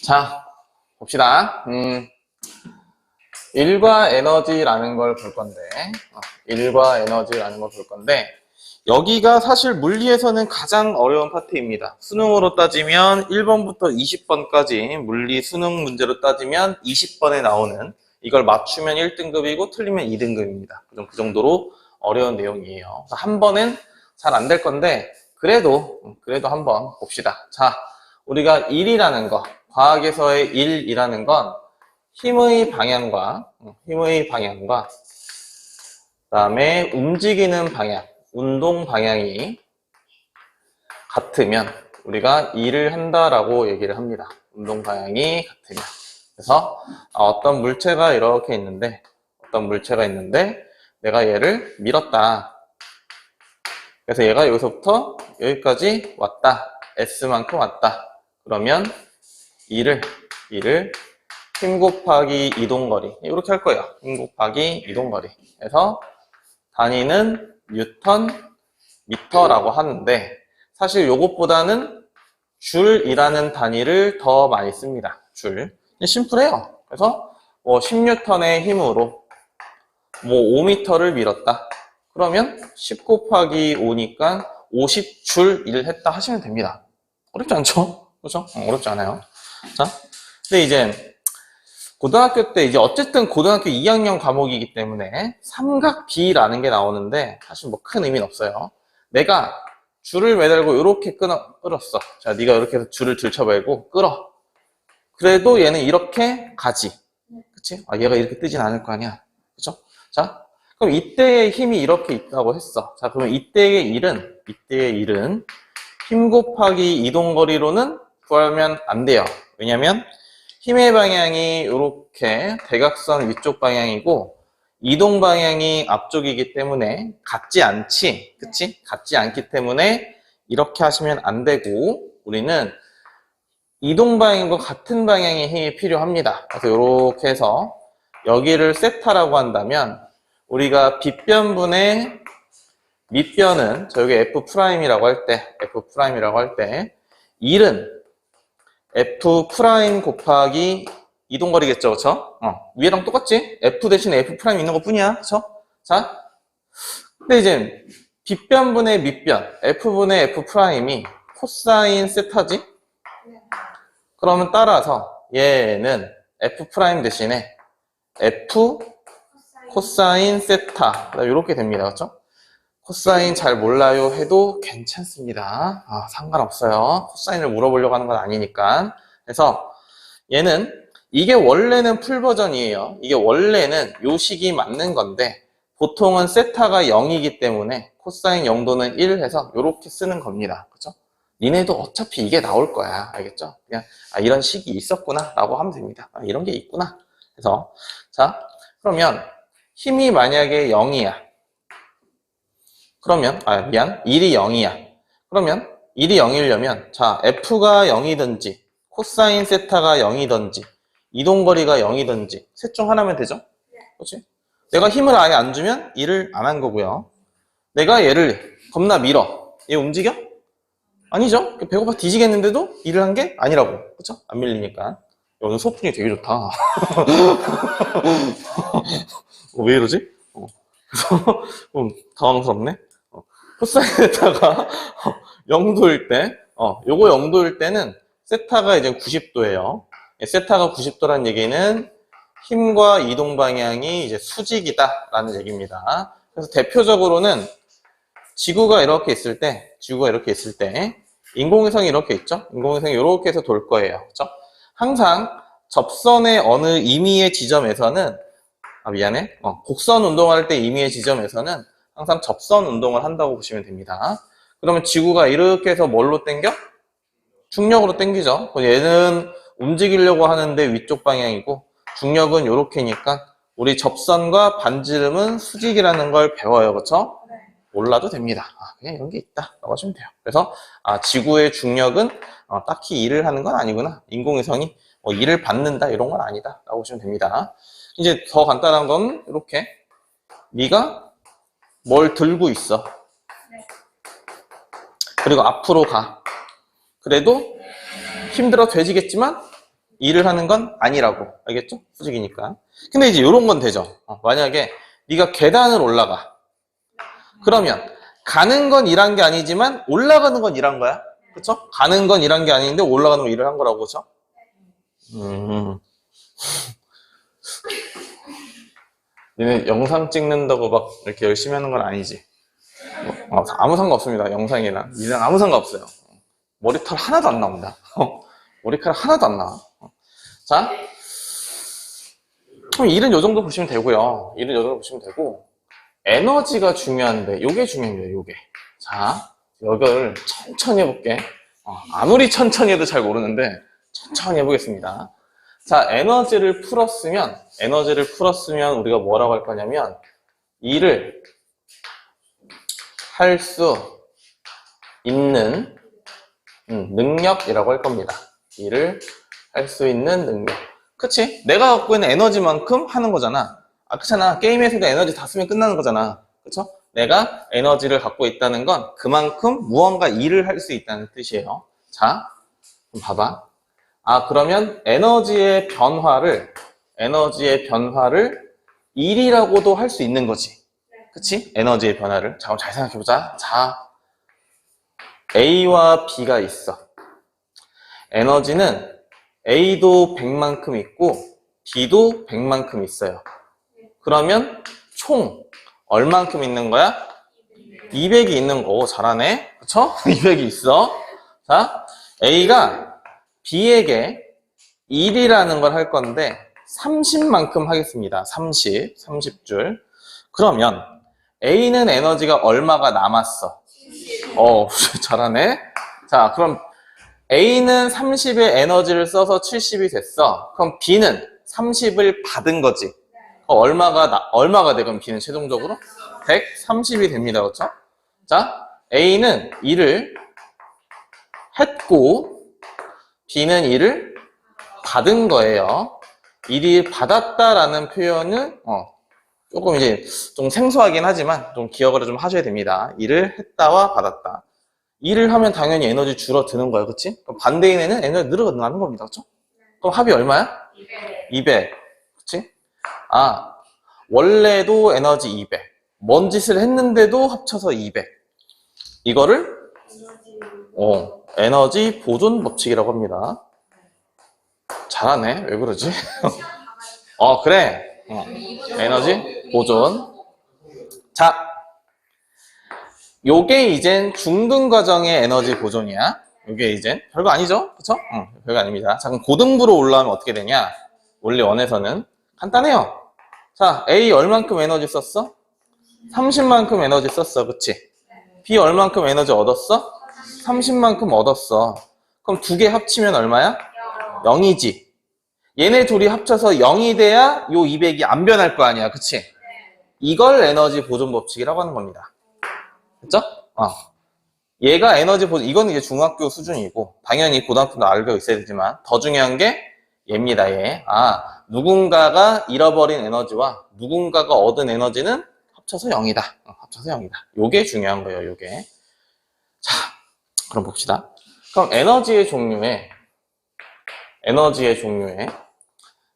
자, 봅시다. 일과 에너지라는 걸 볼 건데, 일과 에너지라는 걸 볼 건데, 여기가 사실 물리에서는 가장 어려운 파트입니다. 수능으로 따지면 1번부터 20번까지 물리 수능 문제로 따지면 20번에 나오는, 이걸 맞추면 1등급이고 틀리면 2등급입니다. 그 정도로 어려운 내용이에요. 한 번은 잘 안 될 건데, 그래도 한번 봅시다. 자, 우리가 일이라는 거, 과학에서의 일이라는 건 힘의 방향과 그다음에 움직이는 방향, 운동 방향이 같으면 우리가 일을 한다라고 얘기를 합니다. 운동 방향이 같으면. 그래서 어떤 물체가 있는데 내가 얘를 밀었다. 그래서 얘가 여기서부터 여기까지 왔다. S만큼 왔다. 그러면 일을 힘 곱하기 이동거리 이렇게 할 거예요. 힘 곱하기 이동거리. 그래서 단위는 뉴턴 미터라고 하는데 사실 요것보다는 줄이라는 단위를 더 많이 씁니다. 줄. 심플해요. 그래서 10뉴턴의 힘으로 5m를 밀었다. 그러면 10 곱하기 5니까 50줄 일을 했다 하시면 됩니다. 어렵지 않죠? 그렇죠? 어렵지 않아요. 자, 근데 이제 고등학교 때 어쨌든 고등학교 2학년 과목이기 때문에 삼각비라는 게 나오는데 사실 큰 의미는 없어요. 내가 줄을 매달고 이렇게 끌었어. 자, 네가 이렇게 해서 줄을 들쳐매고 끌어. 그래도 얘는 이렇게 가지. 그치? 얘가 이렇게 뜨진 않을 거 아니야. 그쵸? 자, 그럼 이때의 힘이 이렇게 있다고 했어. 자, 그러면 이때의 일은 힘 곱하기 이동거리로는 구하면 안 돼요. 왜냐면 힘의 방향이 이렇게 대각선 위쪽 방향이고 이동 방향이 앞쪽이기 때문에 같지 않지, 그치? 같지 않기 때문에 이렇게 하시면 안 되고 우리는 이동 방향과 같은 방향의 힘이 필요합니다. 그래서 이렇게 해서 여기를 세타라고 한다면 우리가 빗변분의 밑변은 저기 F'이라고 할 때 일은 F' 곱하기 이동거리겠죠, 그쵸? 위에랑 똑같지? F 대신에 F' 있는 것 뿐이야, 그쵸? 자, 근데 이제 빗변분의 밑변, F분의 F'이 코사인 세타지? 그러면 따라서 얘는 F' 대신에 F 코사인 세타 이렇게 됩니다, 그쵸? 코사인 잘 몰라요 해도 괜찮습니다. 상관없어요. 코사인을 물어보려고 하는 건 아니니까. 그래서 얘는 이게 원래는 풀 버전이에요. 이게 원래는 요 식이 맞는 건데 보통은 세타가 0이기 때문에 코사인 0도는 1 해서 이렇게 쓰는 겁니다. 그죠? 니네도 어차피 이게 나올 거야. 알겠죠? 그냥 이런 식이 있었구나 라고 하면 됩니다. 이런 게 있구나. 그래서 자, 그러면 힘이 만약에 0이야. 그러면 일이 0이야. 그러면 일이 0이려면 자, F가 0이든지 코사인 세타가 0이든지 이동거리가 0이든지 셋 중 하나면 되죠? 그렇지? 내가 힘을 아예 안 주면 일을 안 한 거고요. 내가 얘를 겁나 밀어. 얘 움직여? 아니죠? 배고파 뒤지겠는데도 일을 한 게 아니라고. 그렇죠? 안 밀리니까. 오늘 수업 분위기 되게 좋다. 왜 이러지? 그래서 당황스럽네. 코사인 세타가 0도일 때, 요거 0도일 때는 세타가 이제 90도예요. 세타가 90도라는 얘기는 힘과 이동 방향이 이제 수직이다라는 얘기입니다. 그래서 대표적으로는 지구가 이렇게 있을 때, 인공위성이 이렇게 있죠? 인공위성이 이렇게 해서 돌 거예요. 그렇죠? 항상 접선의 어느 임의의 지점에서는, 곡선 운동할 때 임의의 지점에서는 항상 접선 운동을 한다고 보시면 됩니다. 그러면 지구가 이렇게 해서 뭘로 당겨? 중력으로 당기죠. 얘는 움직이려고 하는데 위쪽 방향이고 중력은 이렇게니까 우리 접선과 반지름은 수직이라는 걸 배워요. 그렇죠? 네. 몰라도 됩니다. 그냥 이런 게 있다 라고 하시면 돼요. 그래서 지구의 중력은 딱히 일을 하는 건 아니구나. 인공위성이 일을 받는다 이런 건 아니다 라고 보시면 됩니다. 이제 더 간단한 건 이렇게 네가 뭘 들고 있어. 그리고 앞으로 가. 그래도 힘들어 돼지겠지만 일을 하는 건 아니라고. 알겠죠? 수직이니까. 근데 이제 이런 건 되죠. 만약에 네가 계단을 올라가. 그러면 가는 건 일한 게 아니지만 올라가는 건 일한 거야. 그쵸? 가는 건 일한 게 아닌데 올라가는 건 일을 한 거라고. 그쵸? 얘네 영상 찍는다고 막 이렇게 열심히 하는 건 아니지. 아무 상관없습니다. 영상이랑 일이랑 아무 상관없어요. 머리털 하나도 안 나온다. 머리카락 하나도 안 나와. 자, 그럼 일은 요 정도 보시면 되고요. 일은 요 정도 보시면 되고, 에너지가 중요한데 요게 중요해요. 요게. 자, 이걸 천천히 해볼게. 아무리 천천히 해도 잘 모르는데 천천히 해보겠습니다. 자, 에너지를 풀었으면 우리가 뭐라고 할 거냐면 일을 할 수 있는 능력이라고 할 겁니다. 일을 할 수 있는 능력. 그치? 내가 갖고 있는 에너지만큼 하는 거잖아. 그렇잖아. 게임에서도 에너지 다 쓰면 끝나는 거잖아. 그쵸? 내가 에너지를 갖고 있다는 건 그만큼 무언가 일을 할 수 있다는 뜻이에요. 자, 그럼 봐봐. 그러면 에너지의 변화를 일이라고도 할 수 있는 거지. 그치? 에너지의 변화를. 자, 그럼 잘 생각해보자. 자, A와 B가 있어. 에너지는 A도 100만큼 있고 B도 100만큼 있어요. 그러면 총 얼만큼 있는 거야? 200이 있는 거. 잘하네. 그쵸? 200이 있어. 자, A가 B에게 1이라는 걸 할 건데 30만큼 하겠습니다. 30줄. 그러면 A는 에너지가 얼마가 남았어? 잘하네. 자, 그럼 A는 30의 에너지를 써서 70이 됐어. 그럼 B는 30을 받은 거지. 얼마가 돼? 그럼 B는 최종적으로? 130이 됩니다. 그렇죠? 자, A는 일을 했고 B는 일을 받은 거예요. 일이 받았다라는 표현은 조금 이제 좀 생소하긴 하지만 좀 기억을 좀 하셔야 됩니다. 일을 했다와 받았다. 일을 하면 당연히 에너지 줄어드는 거야. 그치? 그럼 반대인에는 에너지 늘어나는 겁니다. 그쵸? 그럼 합이 얼마야? 200. 그치? 원래도 에너지 200. 뭔 짓을 했는데도 합쳐서 200. 이거를 에너지 보존 법칙이라고 합니다. 잘하네. 왜 그러지? 그래. 에너지 보존. 자, 요게 이젠 중등 과정의 에너지 보존이야. 요게 이젠 별거 아니죠? 그쵸? 별거 아닙니다. 자, 그럼 고등부로 올라오면 어떻게 되냐? 원리 1에서는 간단해요. 자, A 얼만큼 에너지 썼어? 30만큼 에너지 썼어. 그치? B 얼만큼 에너지 얻었어? 30만큼 얻었어. 그럼 두 개 합치면 얼마야? 0이지. 얘네 둘이 합쳐서 0이 돼야 요 200이 안 변할 거 아니야. 그치? 이걸 에너지 보존 법칙이라고 하는 겁니다. 그쵸? 얘가 에너지 보존, 이거는 이제 중학교 수준이고, 당연히 고등학교도 알고 있어야 되지만, 더 중요한 게 얘입니다, 얘. 누군가가 잃어버린 에너지와 누군가가 얻은 에너지는 합쳐서 0이다. 합쳐서 0이다. 요게 중요한 거예요, 요게. 자, 그럼 봅시다. 그럼 에너지의 종류에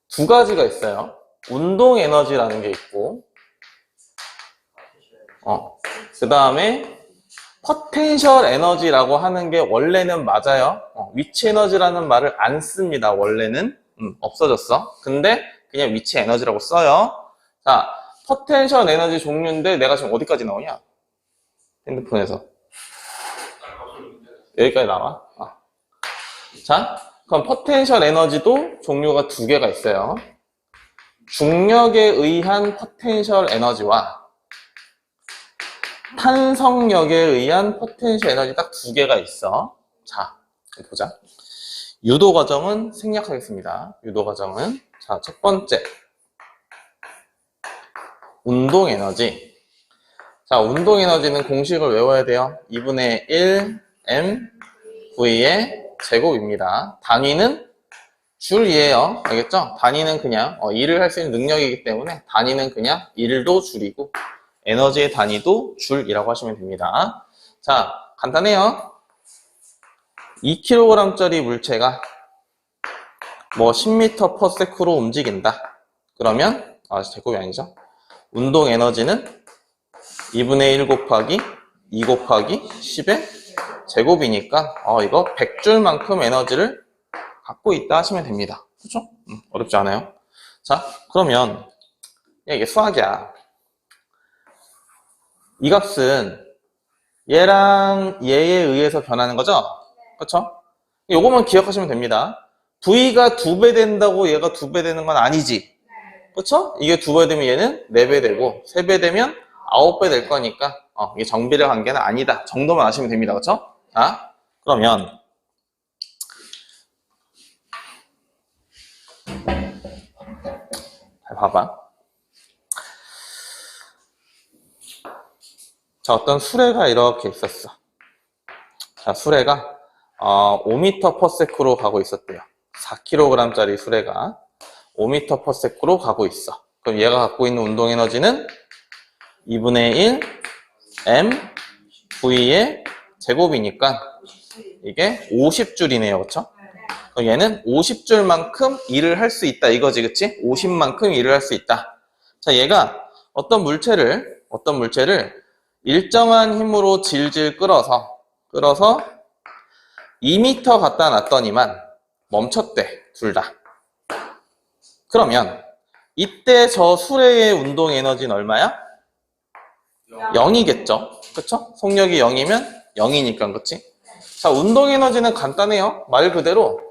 두 가지가 있어요. 운동 에너지라는 게 있고, 그 다음에 포텐셜 에너지라고 하는 게 원래는 맞아요. 위치 에너지라는 말을 안 씁니다. 원래는 없어졌어. 근데 그냥 위치 에너지라고 써요. 자, 포텐셜 에너지 종류인데 내가 지금 어디까지 나오냐? 핸드폰에서 여기까지 나와. 자, 그럼 포텐셜 에너지도 종류가 두 개가 있어요. 중력에 의한 포텐셜 에너지와 탄성력에 의한 포텐셜 에너지 딱 두 개가 있어. 자, 보자. 유도 과정은 생략하겠습니다. 유도 과정은. 자, 첫 번째. 운동 에너지. 자, 운동 에너지는 공식을 외워야 돼요. 2분의 1 mv의 제곱입니다. 단위는 줄이에요. 알겠죠? 단위는 그냥 일을 할 수 있는 능력이기 때문에 단위는 그냥 일도 줄이고 에너지의 단위도 줄이라고 하시면 됩니다. 자, 간단해요. 2kg짜리 물체가 뭐 10m/s로 움직인다. 그러면 제곱이 아니죠. 운동 에너지는 2분의 1 곱하기 2 곱하기 10의 제곱이니까 이거 100줄만큼 에너지를 갖고 있다 하시면 됩니다. 그렇죠? 어렵지 않아요. 자, 그러면 이게 수학이야. 이 값은 얘랑 얘에 의해서 변하는 거죠? 그렇죠? 요거만 기억하시면 됩니다. V가 2배 된다고 얘가 2배 되는 건 아니지. 그렇죠? 이게 2배 되면 얘는 4배 되고 3배 되면 9배 될 거니까 이게 정비례 관계는 아니다 정도만 아시면 됩니다. 그렇죠? 자, 그러면 잘 봐봐. 자, 어떤 수레가 이렇게 있었어. 자, 수레가 5m/s로 가고 있었대요. 4kg짜리 수레가 5m/s로 가고 있어. 그럼 얘가 갖고 있는 운동 에너지는 2분의 1 m v의 제곱이니까 이게 50줄이네요. 그렇죠? 그럼 얘는 50줄만큼 일을 할 수 있다 이거지. 그치? 50만큼 일을 할 수 있다. 자, 얘가 어떤 물체를 일정한 힘으로 질질 끌어서 2m 갖다 놨더니만 멈췄대. 둘 다. 그러면 이때 저 수레의 운동 에너지는 얼마야? 0이겠죠. 그쵸? 속력이 0이면 0이니까. 그치? 자, 운동 에너지는 간단해요. 말 그대로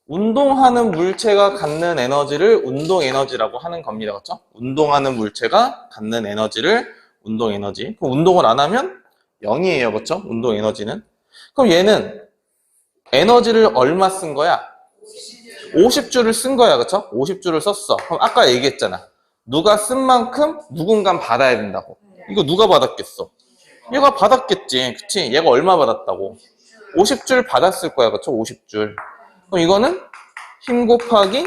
운동하는 물체가 갖는 에너지를 운동 에너지라고 하는 겁니다. 그렇죠? 운동하는 물체가 갖는 에너지를 운동 에너지. 그럼 운동을 안 하면 0이에요. 그렇죠? 운동 에너지는. 그럼 얘는 에너지를 얼마 쓴 거야? 50줄을 쓴 거야. 그렇죠? 50줄을 썼어. 그럼 아까 얘기했잖아. 누가 쓴 만큼 누군가 받아야 된다고. 이거 누가 받았겠어? 얘가 받았겠지. 그치? 얘가 얼마 받았다고? 50줄 받았을 거야. 그렇죠? 50줄. 그럼 이거는 힘 곱하기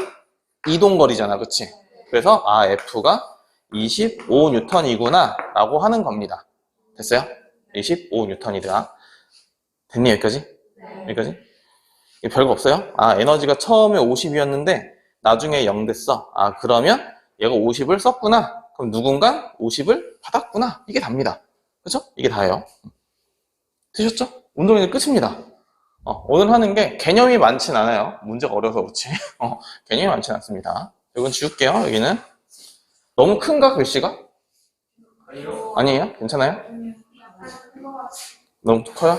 이동거리잖아. 그치? 그래서 F가 25N이구나 라고 하는 겁니다. 됐어요? 25N이다. 됐니? 여기까지? 여기까지? 별거 없어요? 에너지가 처음에 50이었는데 나중에 0 됐어. 그러면 얘가 50을 썼구나. 그럼 누군가 50을 받았구나. 이게 답니다. 그쵸? 이게 다예요. 되셨죠? 운동이 끝입니다. 오늘 하는 게 개념이 많진 않아요. 문제가 어려서 그렇지. 개념이 많진 않습니다. 이건 지울게요. 여기는. 너무 큰가, 글씨가? 아니에요? 괜찮아요? 너무 커요?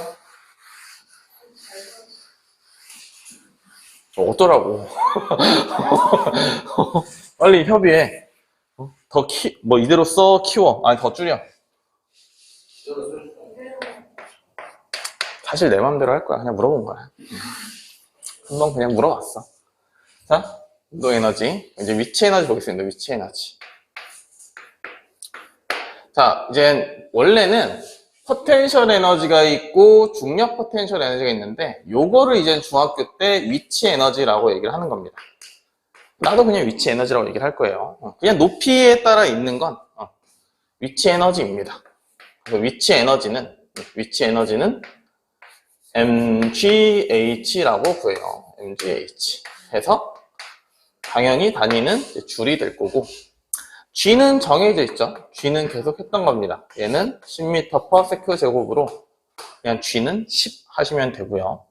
어떠라고. 빨리 협의해. 뭐 이대로 써, 키워. 아니, 더 줄여. 사실 내 맘대로 할 거야. 그냥 물어본 거야. 한번 그냥 물어봤어. 자, 운동 에너지. 이제 위치 에너지 보겠습니다. 위치 에너지. 자, 이제 원래는 포텐셜 에너지가 있고 중력 포텐셜 에너지가 있는데 요거를 이제 중학교 때 위치 에너지라고 얘기를 하는 겁니다. 나도 그냥 위치 에너지라고 얘기를 할 거예요. 그냥 높이에 따라 있는 건 위치 에너지입니다. 그래서 위치 에너지는 mgh라고 구해요. mgh 해서 당연히 단위는 줄이 될 거고 g는 정해져 있죠. g는 계속 했던 겁니다. 얘는 10m/s 제곱으로 그냥 g는 10 하시면 되고요.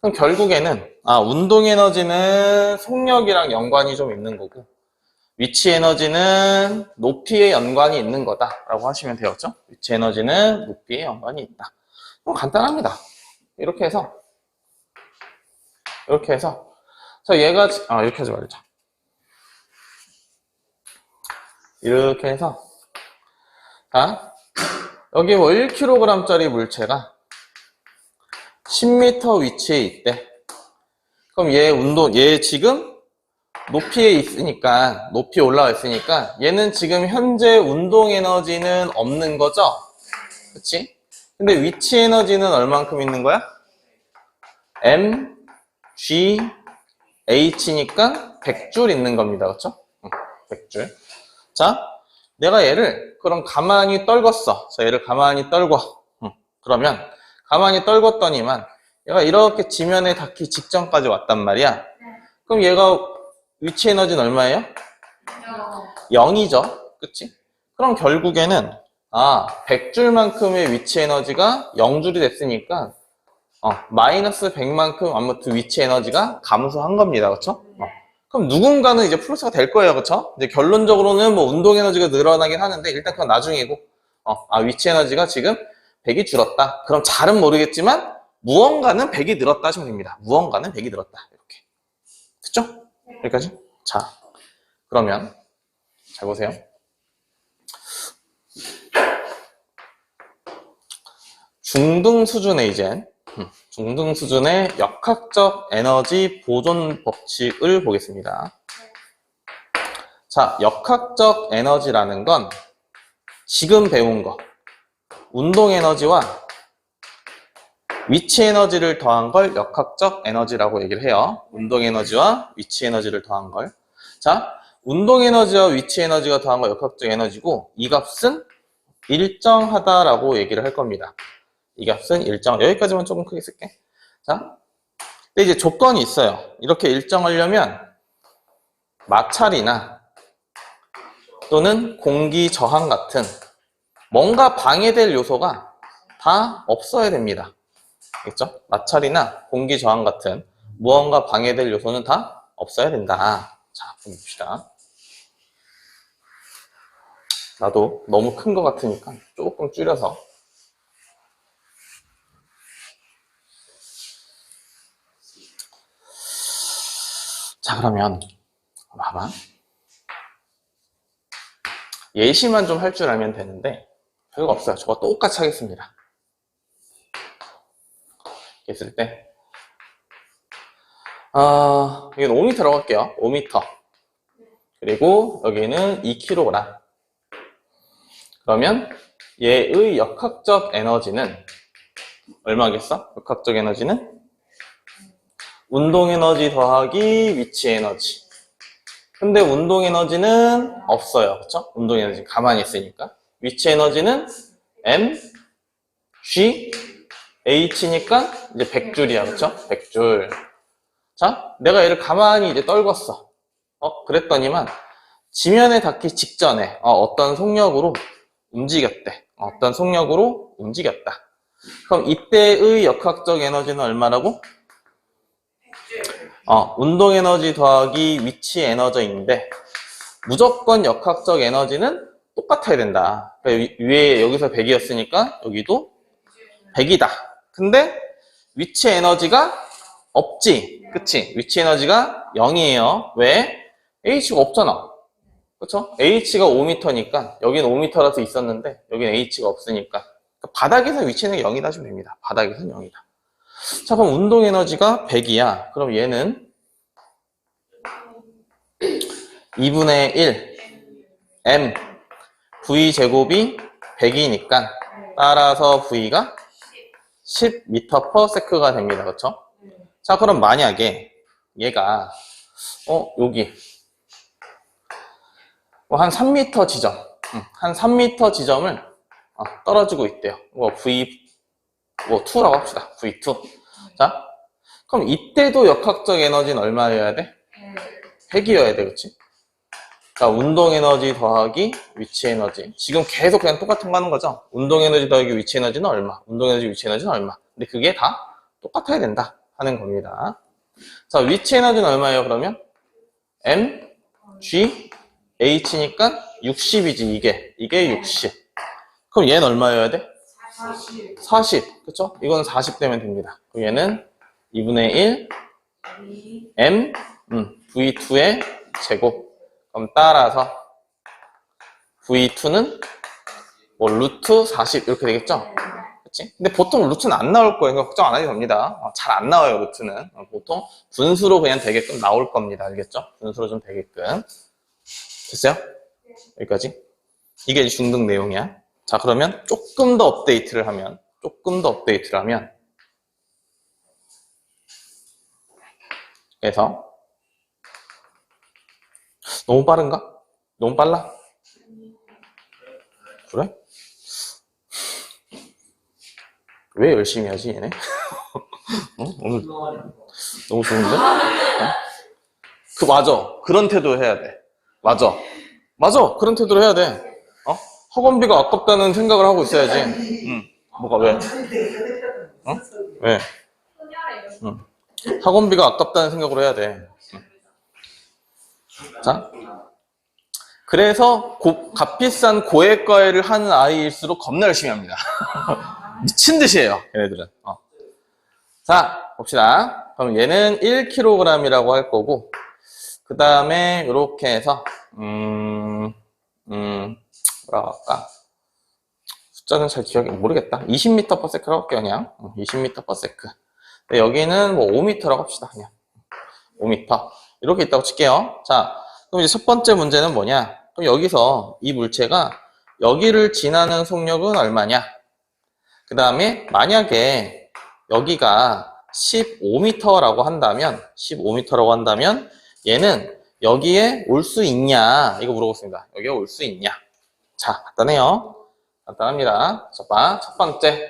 그럼 결국에는 운동 에너지는 속력이랑 연관이 좀 있는 거고 위치 에너지는 높이에 연관이 있는 거다라고 하시면 되었죠. 위치 에너지는 높이에 연관이 있다. 그럼 간단합니다. 이렇게 해서 자, 얘가 이렇게 하지 말자. 이렇게 해서 자, 여기 뭐 1kg짜리 물체가 10m 위치에 있대. 그럼 얘 지금 높이에 있으니까, 높이 올라와 있으니까 얘는 지금 현재 운동 에너지는 없는 거죠? 그치? 근데 위치 에너지는 얼만큼 있는 거야? m, g, h니까 100줄 있는 겁니다. 그쵸? 100줄. 자, 내가 얘를 그럼 가만히 떨궜어. 자, 얘를 가만히 떨궈. 그러면 가만히 떨궜더니만 얘가 이렇게 지면에 닿기 직전까지 왔단 말이야. 그럼 얘가 위치 에너지는 얼마예요? 0이죠. 그치? 그럼 결국에는 100줄만큼의 위치 에너지가 0줄이 됐으니까 마이너스 100만큼 아무튼 위치 에너지가 감소한 겁니다. 그쵸? 그럼 누군가는 이제 플러스가 될 거예요. 그쵸? 이제 결론적으로는 뭐 운동 에너지가 늘어나긴 하는데 일단 그건 나중이고 위치 에너지가 지금 100이 줄었다. 그럼 잘은 모르겠지만 무언가는 100이 늘었다 하시면 됩니다. 무언가는 100이 늘었다. 이렇게. 됐죠? 여기까지? 자, 그러면 잘 보세요. 중등 수준의 이제 중등 수준의 역학적 에너지 보존 법칙을 보겠습니다. 자, 역학적 에너지라는 건 지금 배운 거 운동 에너지와 위치 에너지를 더한 걸 역학적 에너지라고 얘기를 해요. 운동 에너지와 위치 에너지를 더한 걸. 자, 운동 에너지와 위치 에너지가 더한 거 역학적 에너지고 이 값은 일정하다라고 얘기를 할 겁니다. 이 값은 여기까지만 조금 크게 쓸게. 자, 근데 이제 조건이 있어요. 이렇게 일정하려면 마찰이나 또는 공기 저항 같은 뭔가 방해될 요소가 다 없어야 됩니다. 알겠죠? 마찰이나 공기 저항 같은 무언가 방해될 요소는 다 없어야 된다. 자, 봅시다. 나도 너무 큰 것 같으니까 조금 줄여서. 자, 그러면 봐봐. 예시만 좀 할 줄 알면 되는데 별거 없어요. 저거 똑같이 하겠습니다. 했을 때 여기는 5m라고 할게요. 5m. 그리고 여기는 2kg. 그러면 얘의 역학적 에너지는 얼마겠어? 역학적 에너지는 운동 에너지 더하기 위치 에너지. 근데 운동 에너지는 없어요. 그쵸? 운동 에너지 가만히 있으니까. 위치 에너지는 M, G, H니까 이제 100줄이야. 그쵸? 100줄. 자, 내가 얘를 가만히 이제 떨궜어. 그랬더니만 지면에 닿기 직전에 어떤 속력으로 움직였대. 어떤 속력으로 움직였다. 그럼 이때의 역학적 에너지는 얼마라고? 운동 에너지 더하기 위치 에너지인데 무조건 역학적 에너지는 똑같아야 된다. 그러니까 위에 여기서 100이었으니까 여기도 100이다. 근데 위치 에너지가 없지. 그치? 위치 에너지가 0이에요. 왜? H가 없잖아. 그쵸? H가 5m니까 여기는 5m라서 있었는데 여기는 H가 없으니까 그러니까 바닥에서 위치는 0이다 하시면 됩니다. 바닥에서는 0이다. 자, 그럼 운동 에너지가 100이야. 그럼 얘는 2분의 1 M V 제곱이 100이니까 따라서 V가 10m/s가 됩니다. 그렇죠? 자, 그럼 만약에 얘가 여기 한 3m 지점 한 3m 지점을 떨어지고 있대요. V2라고 합시다. V2. 자, 그럼 이때도 역학적 에너지는 얼마여야 돼? 100이어야 돼. 그치? 자, 운동 에너지 더하기 위치 에너지. 지금 계속 그냥 똑같은 거 하는 거죠? 운동 에너지 더하기 위치 에너지는 얼마? 운동 에너지 위치 에너지는 얼마? 근데 그게 다 똑같아야 된다 하는 겁니다. 자, 위치 에너지는 얼마예요, 그러면? M, G, H니까 60이지, 이게 60. 그럼 얘는 얼마여야 돼? 40. 그쵸? 이거는 40 되면 됩니다. 그럼 얘는 2분의 1 M V2의 제곱. 그럼 따라서 V2는 뭐 루트 40 이렇게 되겠죠? 그치? 근데 보통 루트는 안 나올 거예요. 그러니까 걱정 안 하셔도 됩니다. 잘 안 나와요, 루트는. 보통 분수로 그냥 되게끔 나올 겁니다. 알겠죠? 분수로 좀 되게끔. 됐어요? 여기까지. 이게 중등 내용이야. 자, 그러면 조금 더 업데이트를 하면 그래서 너무 빠른가? 너무 빨라? 그래? 왜 열심히 하지, 얘네? 오늘 너무 좋은데? 맞아. 그런 태도 해야 돼. 맞아. 맞아. 그런 태도를 해야 돼. 어? 학원비가 아깝다는 생각을 하고 있어야지. 응. 뭐가 왜? 어? 왜? 응. 학원비가 아깝다는 생각으로 해야 돼. 응. 자. 그래서 값비싼 고액과외를 하는 아이일수록 겁나 열심히 합니다. 미친 듯이 해요. 얘네들은. 자, 봅시다. 그럼 얘는 1kg이라고 할 거고, 그 다음에 이렇게 해서 뭐라고 할까? 숫자는 잘 기억이 모르겠다. 20m/s라고 할게요. 그냥 20m/s. 여기는 뭐 5m라고 합시다. 그냥 5m 이렇게 있다고 칠게요. 자, 그럼 이제 첫 번째 문제는 뭐냐? 그럼 여기서 이 물체가 여기를 지나는 속력은 얼마냐? 그 다음에 만약에 여기가 15m라고 한다면 얘는 여기에 올 수 있냐? 이거 물어보겠습니다. 여기에 올 수 있냐? 자, 간단해요. 간단합니다. 자, 봐. 첫 번째.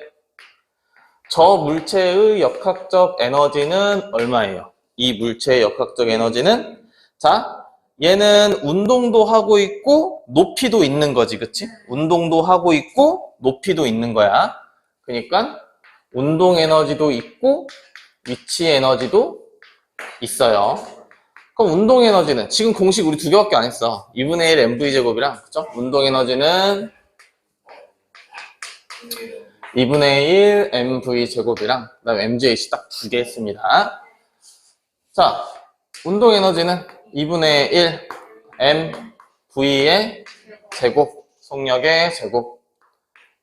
저 물체의 역학적 에너지는 얼마예요? 이 물체의 역학적 에너지는, 자, 얘는 운동도 하고 있고 높이도 있는 거지, 그치? 운동도 하고 있고 높이도 있는 거야. 그러니까 운동 에너지도 있고 위치 에너지도 있어요. 그럼 운동 에너지는 지금 공식 우리 두 개밖에 안 했어. 2분의 1 mv 제곱이랑, 그죠? 운동 에너지는 2분의 1 mv 제곱이랑 그다음에 mgh 딱 두 개 했습니다. 자, 운동 에너지는 2분의 1 mv의 제곱, 속력의 제곱.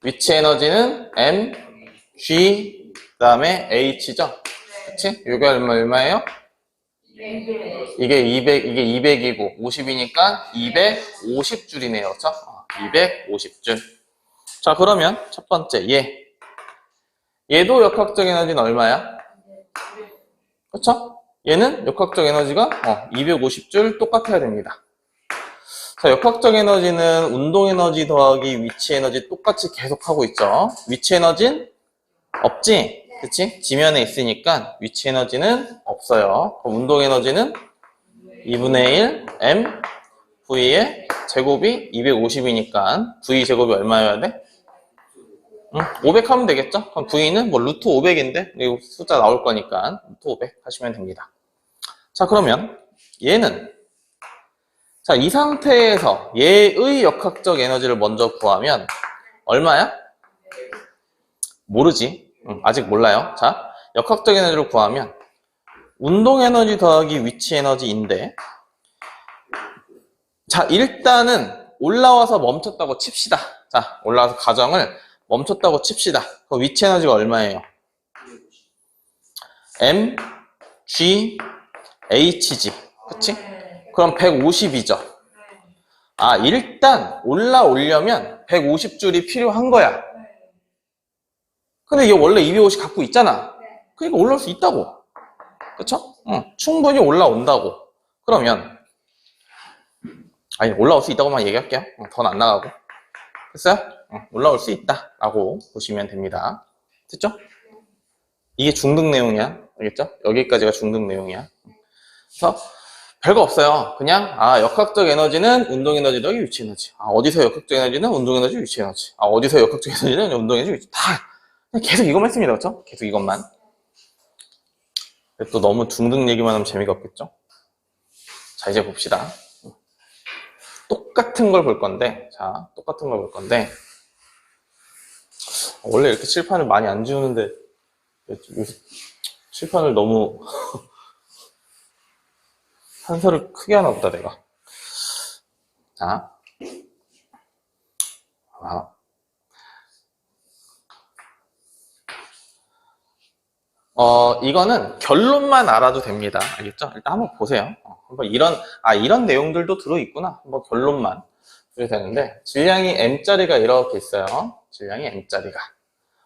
위치 에너지는 mg 그다음에 h죠. 그치? 이게 얼마예요? 이게 200, 이게 200이고 50이니까 250줄이네요. 그렇죠? 250줄. 자, 그러면 첫 번째 얘도 역학적 에너지는 얼마야? 그렇죠? 얘는 역학적 에너지가 250줄 똑같아야 됩니다. 자, 역학적 에너지는 운동 에너지 더하기 위치 에너지 똑같이 계속하고 있죠. 위치 에너지는 없지? 그치? 지면에 있으니까 위치 에너지는 없어요. 그럼 운동 에너지는 2분의 1 m v의 제곱이 250이니까 v 제곱이 얼마여야 돼? 500 하면 되겠죠? 그럼 v는 뭐 루트 500인데 이거 숫자 나올 거니까 루트 500 하시면 됩니다. 자, 그러면 얘는, 자, 이 상태에서 얘의 역학적 에너지를 먼저 구하면 얼마야? 모르지. 아직 몰라요. 자, 역학적 에너지를 구하면 운동 에너지 더하기 위치 에너지인데, 자, 일단은 올라와서 멈췄다고 칩시다. 자, 올라와서 가정을 멈췄다고 칩시다. 그럼 위치 에너지가 얼마예요? m, g, hg. 그치? 그럼 150이죠. 아, 일단 올라오려면 150줄이 필요한 거야. 근데 얘 원래 250 갖고 있잖아. 그러니까 올라올 수 있다고. 그쵸? 충분히 올라온다고. 그러면, 아니, 올라올 수 있다고만 얘기할게요. 더 안 나가고. 됐어요? 올라올 수 있다. 라고 보시면 됩니다. 됐죠? 이게 중등 내용이야. 알겠죠? 여기까지가 중등 내용이야. 그래서, 별거 없어요. 그냥, 역학적 에너지는 운동 에너지 더하기 위치 에너지. 어디서 역학적 에너지는 운동 에너지 위치 에너지. 어디서 역학적 에너지는 운동 에너지 위치. 다, 그냥 계속 이것만 했습니다. 그쵸? 계속 이것만. 또 너무 중등 얘기만 하면 재미가 없겠죠? 자, 이제 봅시다. 똑같은 걸 볼 건데, 원래 이렇게 칠판을 많이 안 지우는데, 요새 칠판을 너무, 한서를 크게 하나 보다, 내가. 자. 이거는 결론만 알아도 됩니다. 알겠죠? 일단 한번 보세요. 한번 이런 내용들도 들어있구나. 한번 결론만. 그래도 되는데, 질량이 m짜리가 이렇게 있어요. 질량이 m짜리가.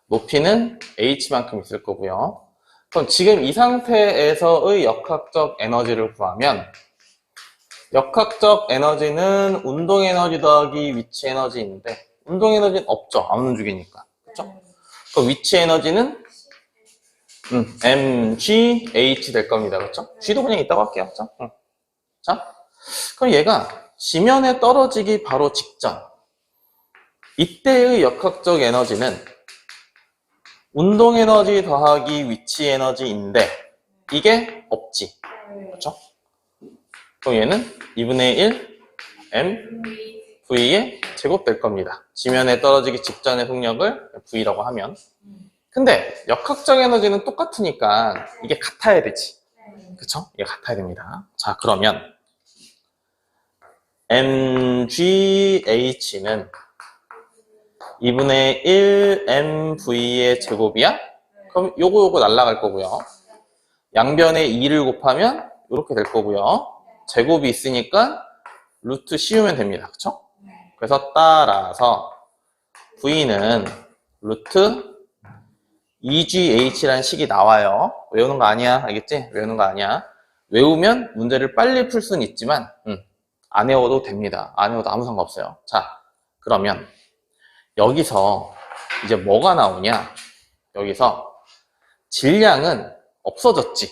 높이는 h만큼 있을 거고요. 그럼 지금 이 상태에서의 역학적 에너지를 구하면, 역학적 에너지는 운동 에너지 더하기 위치 에너지인데, 운동 에너지는 없죠. 안 움직이니까. 그렇죠? 그 위치 에너지는 mg, h 될 겁니다. 그렇죠? g도 그냥 있다고 할게요. 그렇죠? 자, 그럼 얘가 지면에 떨어지기 바로 직전. 이때의 역학적 에너지는 운동 에너지 더하기 위치 에너지인데 이게 없지. 그렇죠? 그럼 얘는 2분의 1 mv의 제곱 될 겁니다. 지면에 떨어지기 직전의 속력을 v라고 하면. 근데 역학적 에너지는 똑같으니까 이게 같아야 되지. 그쵸? 이게 같아야 됩니다. 자, 그러면 mgh는 2분의 1 mv의 제곱이야? 그럼 요거 날라갈 거고요. 양변에 2를 곱하면 이렇게 될 거고요. 제곱이 있으니까 루트 씌우면 됩니다. 그쵸? 그래서 따라서 v는 루트 2gh라는 식이 나와요. 외우는 거 아니야. 알겠지? 외우는 거 아니야. 외우면 문제를 빨리 풀 수는 있지만 안 외워도 됩니다. 안 외워도 아무 상관없어요. 자, 그러면 여기서 이제 뭐가 나오냐? 여기서 질량은 없어졌지.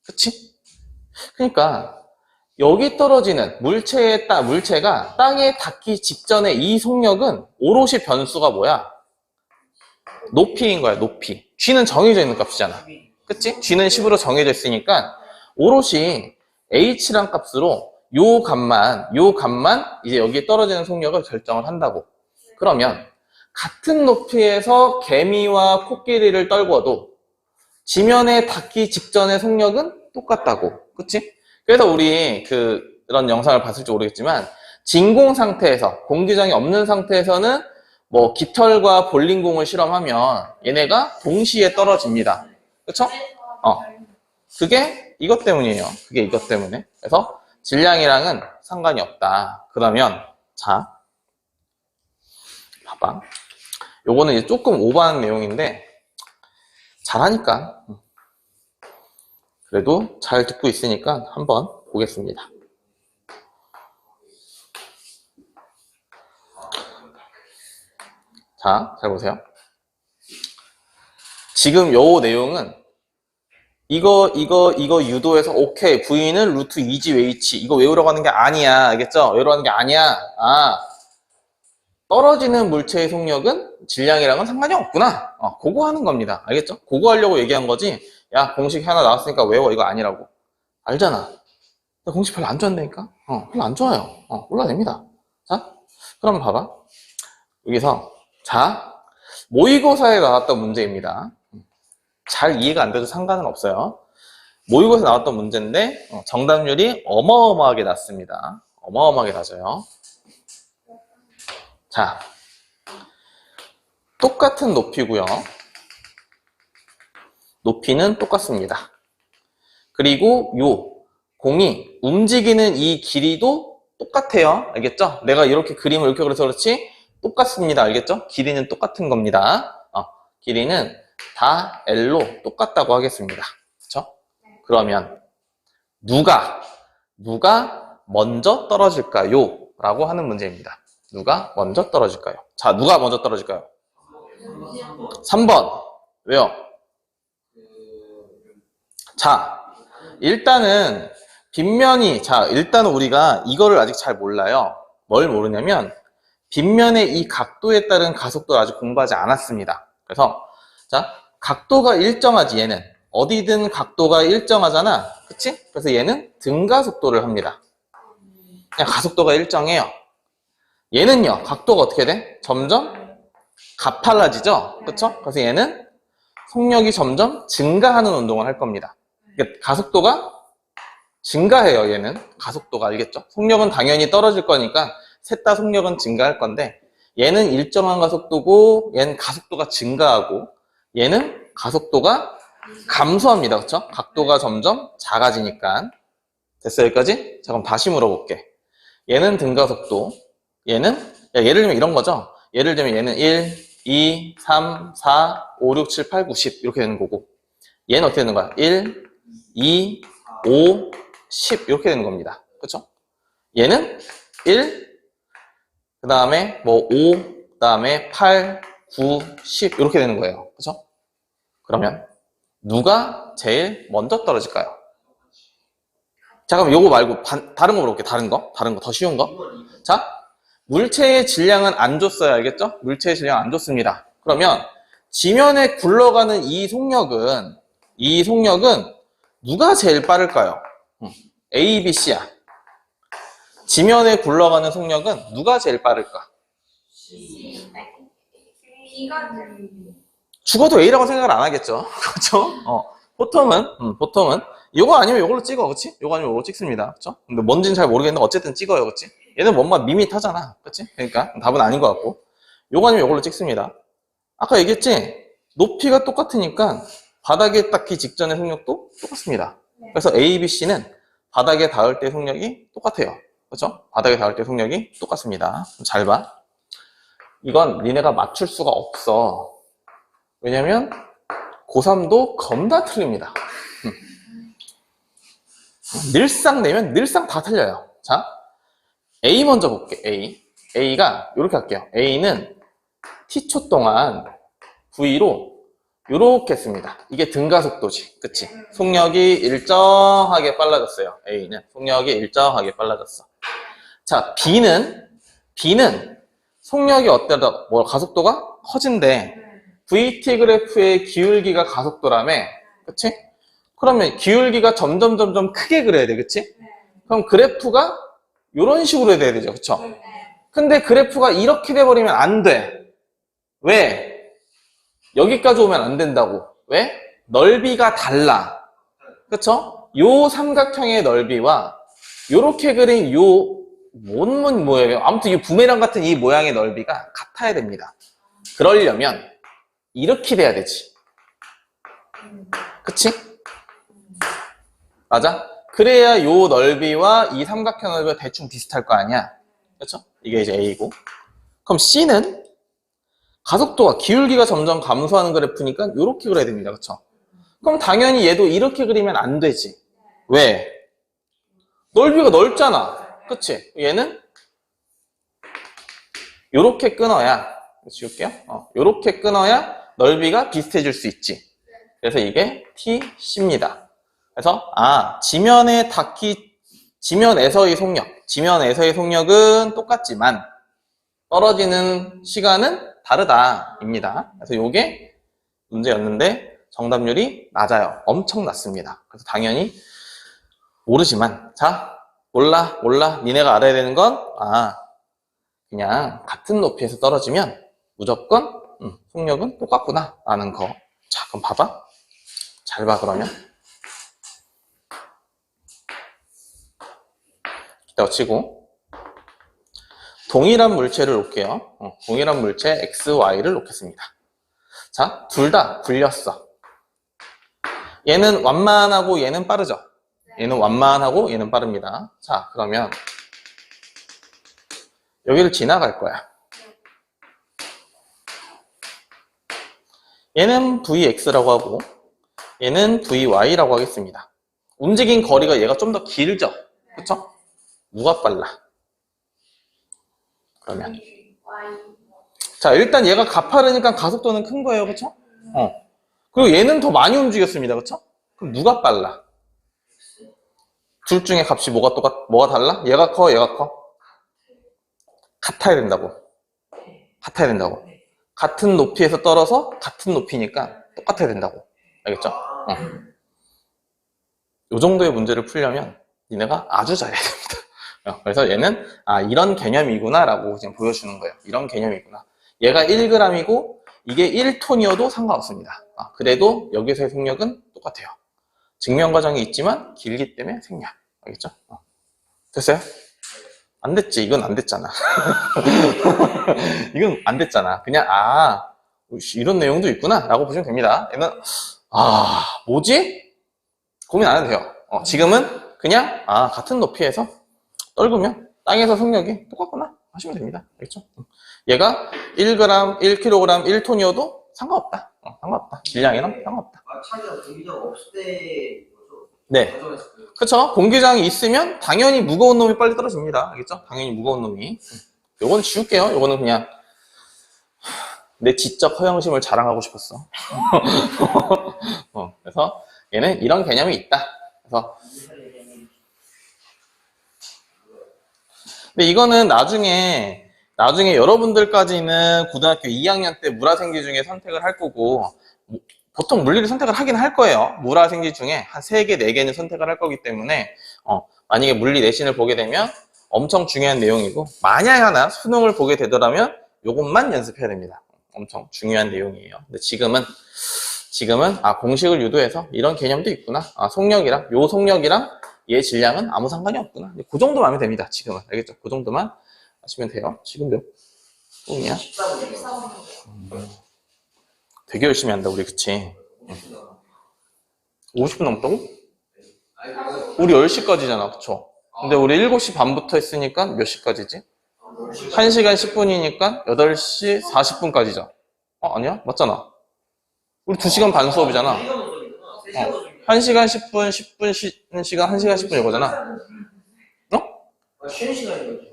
그치? 그러니까 여기 떨어지는 물체가 땅에 닿기 직전에 이 속력은 오롯이 변수가 뭐야? 높이인 거야, 높이. G는 정해져 있는 값이잖아. 그치? G는 10으로 정해져 있으니까 오롯이 H란 값으로 요 값만 이제 여기에 떨어지는 속력을 결정을 한다고. 그러면 같은 높이에서 개미와 코끼리를 떨궈도 지면에 닿기 직전의 속력은 똑같다고. 그치? 그래서 우리 그런 영상을 봤을지 모르겠지만 진공 상태에서, 공기장이 없는 상태에서는 뭐 깃털과 볼링공을 실험하면 얘네가 동시에 떨어집니다. 그쵸? 그게 이것 때문이에요. 그게 이것 때문에. 그래서 질량이랑은 상관이 없다. 그러면 자, 봐봐. 요거는 이제 조금 오버하는 내용인데 잘하니까 그래도 잘 듣고 있으니까 한번 보겠습니다. 자, 잘 보세요. 지금 요 내용은 이거 유도해서 오케이 V는 루트 2GH 이거 외우려고 하는 게 아니야. 알겠죠? 외우려고 하는 게 아니야. 떨어지는 물체의 속력은 질량이랑은 상관이 없구나. 그거 하는 겁니다. 알겠죠? 그거 하려고 얘기한 거지. 야, 공식 하나 나왔으니까 외워. 이거 아니라고. 알잖아. 공식 별로 안 좋아한다니까? 별로 안 좋아요. 올라냅니다. 자, 그럼 봐봐. 여기서 자, 모의고사에 나왔던 문제입니다. 잘 이해가 안 돼도 상관은 없어요. 모의고사에 나왔던 문제인데 정답률이 어마어마하게 낮습니다. 어마어마하게 낮아요. 자, 똑같은 높이고요. 높이는 똑같습니다. 그리고 요 공이 움직이는 이 길이도 똑같아요. 알겠죠? 내가 이렇게 그림을 이렇게 그려서 그렇지 똑같습니다. 알겠죠? 길이는 똑같은 겁니다. 길이는 다 L로 똑같다고 하겠습니다. 그렇죠? 그러면 누가 먼저 떨어질까요? 라고 하는 문제입니다. 누가 먼저 떨어질까요? 자, 누가 먼저 떨어질까요? 3번. 왜요? 자, 일단은 일단은 우리가 이거를 아직 잘 몰라요. 뭘 모르냐면 빗면의 이 각도에 따른 가속도를 아직 공부하지 않았습니다. 그래서 자, 각도가 일정하지. 얘는 어디든 각도가 일정하잖아. 그치? 그래서 얘는 등가속도를 합니다. 그냥 가속도가 일정해요. 얘는요, 각도가 어떻게 돼? 점점 가팔라지죠? 그쵸? 그래서 얘는 속력이 점점 증가하는 운동을 할 겁니다. 그러니까 가속도가 증가해요, 얘는. 가속도가, 알겠죠? 속력은 당연히 떨어질 거니까 셋 다 속력은 증가할 건데 얘는 일정한 가속도고 얘는 가속도가 증가하고 얘는 가속도가 감소합니다. 그쵸? 각도가 점점 작아지니까. 됐어, 여기까지? 자, 그럼 다시 물어볼게. 얘는 등가속도, 얘는 예를 들면 이런 거죠. 예를 들면 얘는 1, 2, 3, 4, 5, 6, 7, 8, 9, 10 이렇게 되는 거고 얘는 어떻게 되는 거야? 1, 2, 5, 10 이렇게 되는 겁니다. 그렇죠? 얘는 1, 그 다음에 뭐 5, 그 다음에 8, 9, 10 이렇게 되는 거예요. 그렇죠? 그러면 누가 제일 먼저 떨어질까요? 잠깐만, 요거 말고 다른 거 물어볼게. 다른 거 더 쉬운 거. 자, 물체의 질량은 안 줬어요. 알겠죠? 물체의 질량 안 줬습니다. 그러면 지면에 굴러가는 이 속력은 누가 제일 빠를까요? A, B, C야. 지면에 굴러가는 속력은 누가 제일 빠를까? 죽어도 A라고 생각을 안 하겠죠. 그렇죠? 보통은 이거 아니면 이걸로 찍어, 그렇지? 이거 아니면 이걸로 찍습니다, 그렇죠? 근데 뭔지는 잘 모르겠는데 어쨌든 찍어요, 그렇지? 얘는 뭔가 밋밋하잖아, 그렇지? 그러니까 답은 아닌 것 같고, 이거 아니면 이걸로 찍습니다. 아까 얘기했지? 높이가 똑같으니까 바닥에 닿기 직전의 속력도 똑같습니다. 그래서 A, B, C는 바닥에 닿을 때 속력이 똑같아요. 그렇죠? 바닥에 닿을 때 속력이 똑같습니다. 잘 봐. 이건 니네가 맞출 수가 없어. 왜냐면 고3도 겁나 틀립니다. 늘상 내면 늘상 다 틀려요. 자, A 먼저 볼게. A가 이렇게 할게요. A는 t초 동안 V로 이렇게 씁니다. 이게 등가속도지, 그치? 속력이 일정하게 빨라졌어요. A는 속력이 일정하게 빨라졌어. 자, B는 속력이 어때다? 가속도가 커진대. VT 그래프의 기울기가 가속도라며, 그치? 그러면 기울기가 점점 크게 그려야 돼, 그치? 그럼 그래프가 이런 식으로 돼야 되죠, 그쵸? 근데 그래프가 이렇게 돼버리면 안 돼. 왜? 여기까지 오면 안 된다고. 왜? 넓이가 달라. 그쵸? 요 삼각형의 넓이와 요렇게 그린 뭔 모양이에요? 아무튼 이 부메랑 같은 이 모양의 넓이가 같아야 됩니다. 그러려면 이렇게 돼야 되지. 그치? 맞아? 그래야 요 넓이와 이 삼각형 넓이가 대충 비슷할 거 아니야. 그쵸? 이게 이제 A고. 그럼 C는 가속도와 기울기가 점점 감소하는 그래프니까 이렇게 그려야 됩니다. 그쵸? 그럼 당연히 얘도 이렇게 그리면 안 되지. 왜? 넓이가 넓잖아. 그치? 얘는 이렇게 끊어야, 지울게요. 이렇게 끊어야 넓이가 비슷해질 수 있지. 그래서 이게 TC입니다. 그래서 지면에서의 속력은 똑같지만 떨어지는 시간은 다르다입니다. 그래서 이게 문제였는데 정답률이 낮아요. 엄청 낮습니다. 그래서 당연히 모르지만, 자, 몰라. 니네가 알아야 되는 건 그냥 같은 높이에서 떨어지면 무조건 속력은 똑같구나 라는 거. 자, 그럼 봐봐. 잘 봐. 그러면 기다려 치고 동일한 물체를 놓을게요. 동일한 물체 X, Y를 놓겠습니다. 자, 둘 다 굴렸어. 얘는 완만하고 얘는 빠르죠? 얘는 완만하고 얘는 빠릅니다. 자, 그러면 여기를 지나갈 거야. 얘는 Vx라고 하고 얘는 Vy라고 하겠습니다. 움직인 거리가 얘가 좀 더 길죠? 그쵸? 누가 빨라? 그러면 자, 일단 얘가 가파르니까 가속도는 큰 거예요. 그쵸? 그리고 얘는 더 많이 움직였습니다. 그쵸? 그럼 누가 빨라? 둘 중에 값이 뭐가 달라? 얘가 커, 얘가 커? 같아야 된다고. 같은 높이에서 떨어서 같은 높이니까 똑같아야 된다고. 알겠죠? 이 정도의 문제를 풀려면 니네가 아주 잘해야 됩니다. 그래서 얘는 이런 개념이구나 라고 그냥 보여주는 거예요. 이런 개념이구나. 얘가 1g이고 이게 1톤이어도 상관없습니다. 그래도 여기서의 속력은 똑같아요. 증명 과정이 있지만 길기 때문에 생략. 알겠죠? 됐어요? 안 됐지. 이건 안 됐잖아. 이건 안 됐잖아. 그냥 이런 내용도 있구나 라고 보시면 됩니다. 얘는 뭐지? 고민 안 해도 돼요. 지금은 그냥 같은 높이에서 떨구면 땅에서 속력이 똑같구나 하시면 됩니다. 알겠죠? 얘가 1g, 1kg, 1톤이어도 상관없다. 상관없다. 질량이랑 상관없다. 차이가 공기장 없을 때 네. 그쵸? 공기장이 있으면 당연히 무거운 놈이 빨리 떨어집니다. 알겠죠? 당연히 무거운 놈이. 요건 지울게요. 요거는 그냥 내 지적 허영심을 자랑하고 싶었어. 그래서 얘는 이런 개념이 있다. 그래서 근데 이거는 나중에 여러분들까지는 고등학교 2학년 때 물화생지 중에 선택을 할 거고, 보통 물리를 선택을 하긴 할 거예요. 물화생지 중에 한 3개, 4개는 선택을 할 거기 때문에, 만약에 물리 내신을 보게 되면 엄청 중요한 내용이고, 만약 하나 수능을 보게 되더라면 이것만 연습해야 됩니다. 엄청 중요한 내용이에요. 근데 지금은 공식을 유도해서 이런 개념도 있구나. 요 속력이랑 얘 질량은 아무 상관이 없구나. 그 정도만 하면 됩니다. 지금은. 알겠죠? 그 정도만 하시면 돼요. 지금 몇 분이야? 14분. 되게 열심히 한다, 우리. 그치? 50분 넘었다고? 우리 10시까지잖아. 그쵸? 근데 우리 7시 반부터 했으니까 몇 시까지지? 1시간 10분이니까 8시 40분까지죠. 아니야? 맞잖아. 우리 2시간 반 수업이잖아. 1시간 10분, 10분 쉬는 시간 1시간 10분 이거잖아. 쉬는 시간인 거지.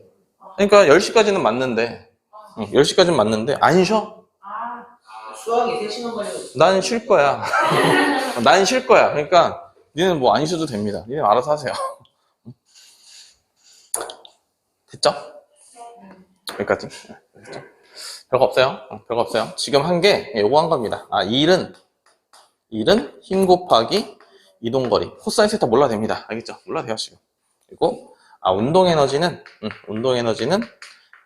그러니까 10시까지는 맞는데, 10시까지는 맞는데, 안 쉬어? 수학이 3시간 걸려. 난 쉴 거야. 난 쉴 거야. 그러니까, 니는 뭐 안 쉬어도 됩니다. 니는 알아서 하세요. 됐죠? 여기까지. 됐죠? 별거 없어요. 별거 없어요. 지금 한 게, 요거 한 겁니다. 일은 힘 곱하기 이동거리. 코사인 세타 몰라도 됩니다. 알겠죠? 몰라도 돼요, 지금. 그리고, 운동 에너지는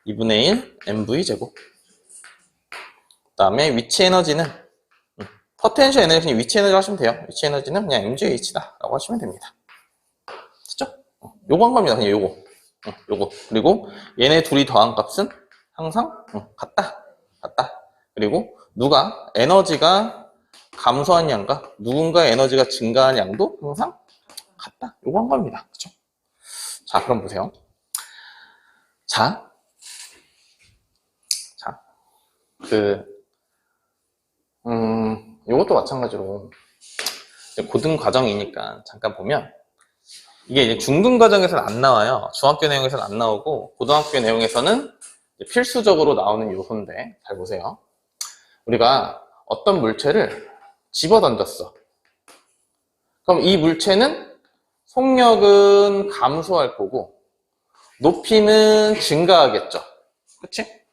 2분의 1 mv 제곱. 그 다음에 위치 에너지는, 포텐셜 에너지 그냥 위치 에너지 하시면 돼요. 위치 에너지는 그냥 mgh다 라고 하시면 됩니다. 됐죠? 요거 한 겁니다. 그냥 요거. 그리고 얘네 둘이 더한 값은 항상 같다. 그리고 누가 에너지가 감소한 양과 누군가의 에너지가 증가한 양도 항상 같다. 요거 한 겁니다. 그쵸? 자, 그럼 보세요. 요것도 마찬가지로 고등 과정이니까 잠깐 보면 이게 이제 중등 과정에서는 안 나와요. 중학교 내용에서는 안 나오고 고등학교 내용에서는 필수적으로 나오는 요소인데 잘 보세요. 우리가 어떤 물체를 집어 던졌어. 그럼 이 물체는 속력은 감소할 거고 높이는 증가하겠죠. 그치?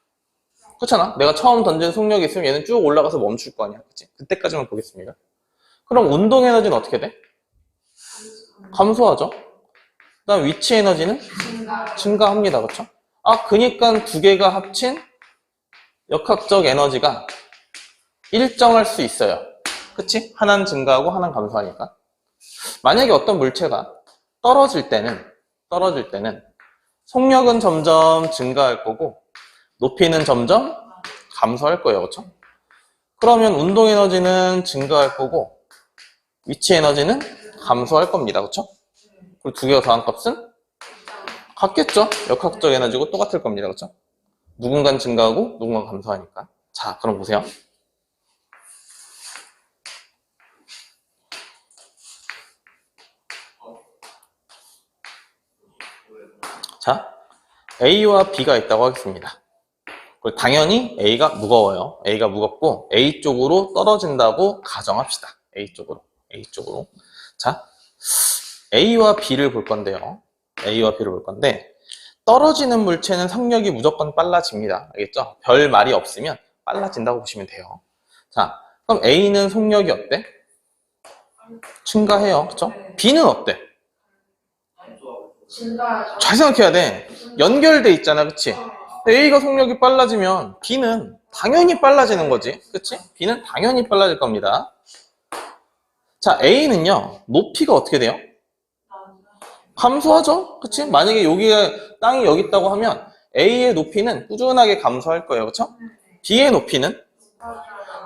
그렇잖아. 내가 처음 던진 속력이 있으면 얘는 쭉 올라가서 멈출 거 아니야. 그치? 그때까지만 보겠습니다. 그럼 운동 에너지는 어떻게 돼? 감소하죠. 그다음 위치 에너지는 증가합니다. 그렇죠? 그니까 두 개가 합친 역학적 에너지가 일정할 수 있어요. 그치? 하나는 증가하고 하나는 감소하니까. 만약에 어떤 물체가 떨어질 때는 속력은 점점 증가할 거고 높이는 점점 감소할 거예요. 그렇죠? 그러면 운동 에너지는 증가할 거고 위치 에너지는 감소할 겁니다. 그렇죠? 그리고 두 개가 더한 값은 같겠죠? 역학적 에너지고 똑같을 겁니다. 그렇죠? 누군가는 증가하고 누군가는 감소하니까. 자, 그럼 보세요. 자, A와 B가 있다고 하겠습니다. 당연히 A가 무거워요. A가 무겁고 A 쪽으로 떨어진다고 가정합시다. A 쪽으로. 자, A와 B를 볼 건데요. 떨어지는 물체는 속력이 무조건 빨라집니다. 알겠죠? 별 말이 없으면 빨라진다고 보시면 돼요. 자, 그럼 A는 속력이 어때? 증가해요. 그쵸? B는 어때? 잘 생각해야 돼. 연결돼 있잖아. 그치? A가 속력이 빨라지면 B는 당연히 빨라지는 거지. 그치? B는 당연히 빨라질 겁니다. 자, A는요, 높이가 어떻게 돼요? 감소하죠? 그치? 만약에 여기가, 땅이 여기 있다고 하면 A의 높이는 꾸준하게 감소할 거예요. 그쵸? B의 높이는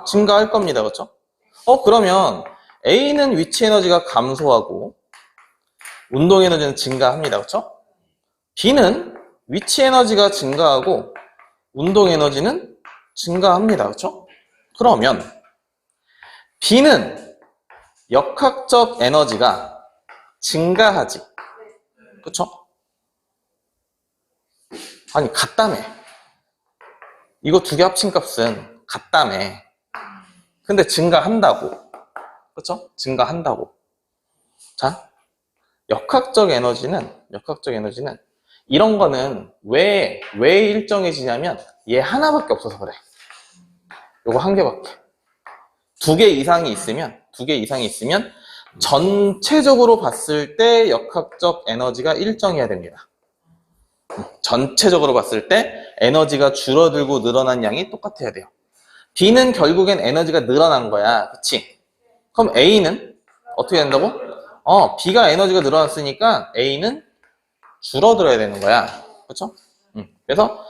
증가할 겁니다. 그쵸? 그러면 A는 위치 에너지가 감소하고 운동 에너지는 증가합니다. 그쵸? B는 위치 에너지가 증가하고 운동 에너지는 증가합니다. 그쵸? 그러면 B는 역학적 에너지가 증가하지. 그쵸? 아니, 같다며. 이거 두 개 합친 값은 같다며. 근데 증가한다고. 그쵸? 증가한다고. 자, 역학적 에너지는 이런 거는 왜 일정해지냐면 얘 하나밖에 없어서 그래. 요거 한 개밖에. 두 개 이상이 있으면 전체적으로 봤을 때 역학적 에너지가 일정해야 됩니다. 전체적으로 봤을 때 에너지가 줄어들고 늘어난 양이 똑같아야 돼요. B는 결국엔 에너지가 늘어난 거야. 그치? 그럼 A는 어떻게 된다고? B가 에너지가 늘어났으니까 A는 줄어들어야 되는 거야. 그렇죠? 그래서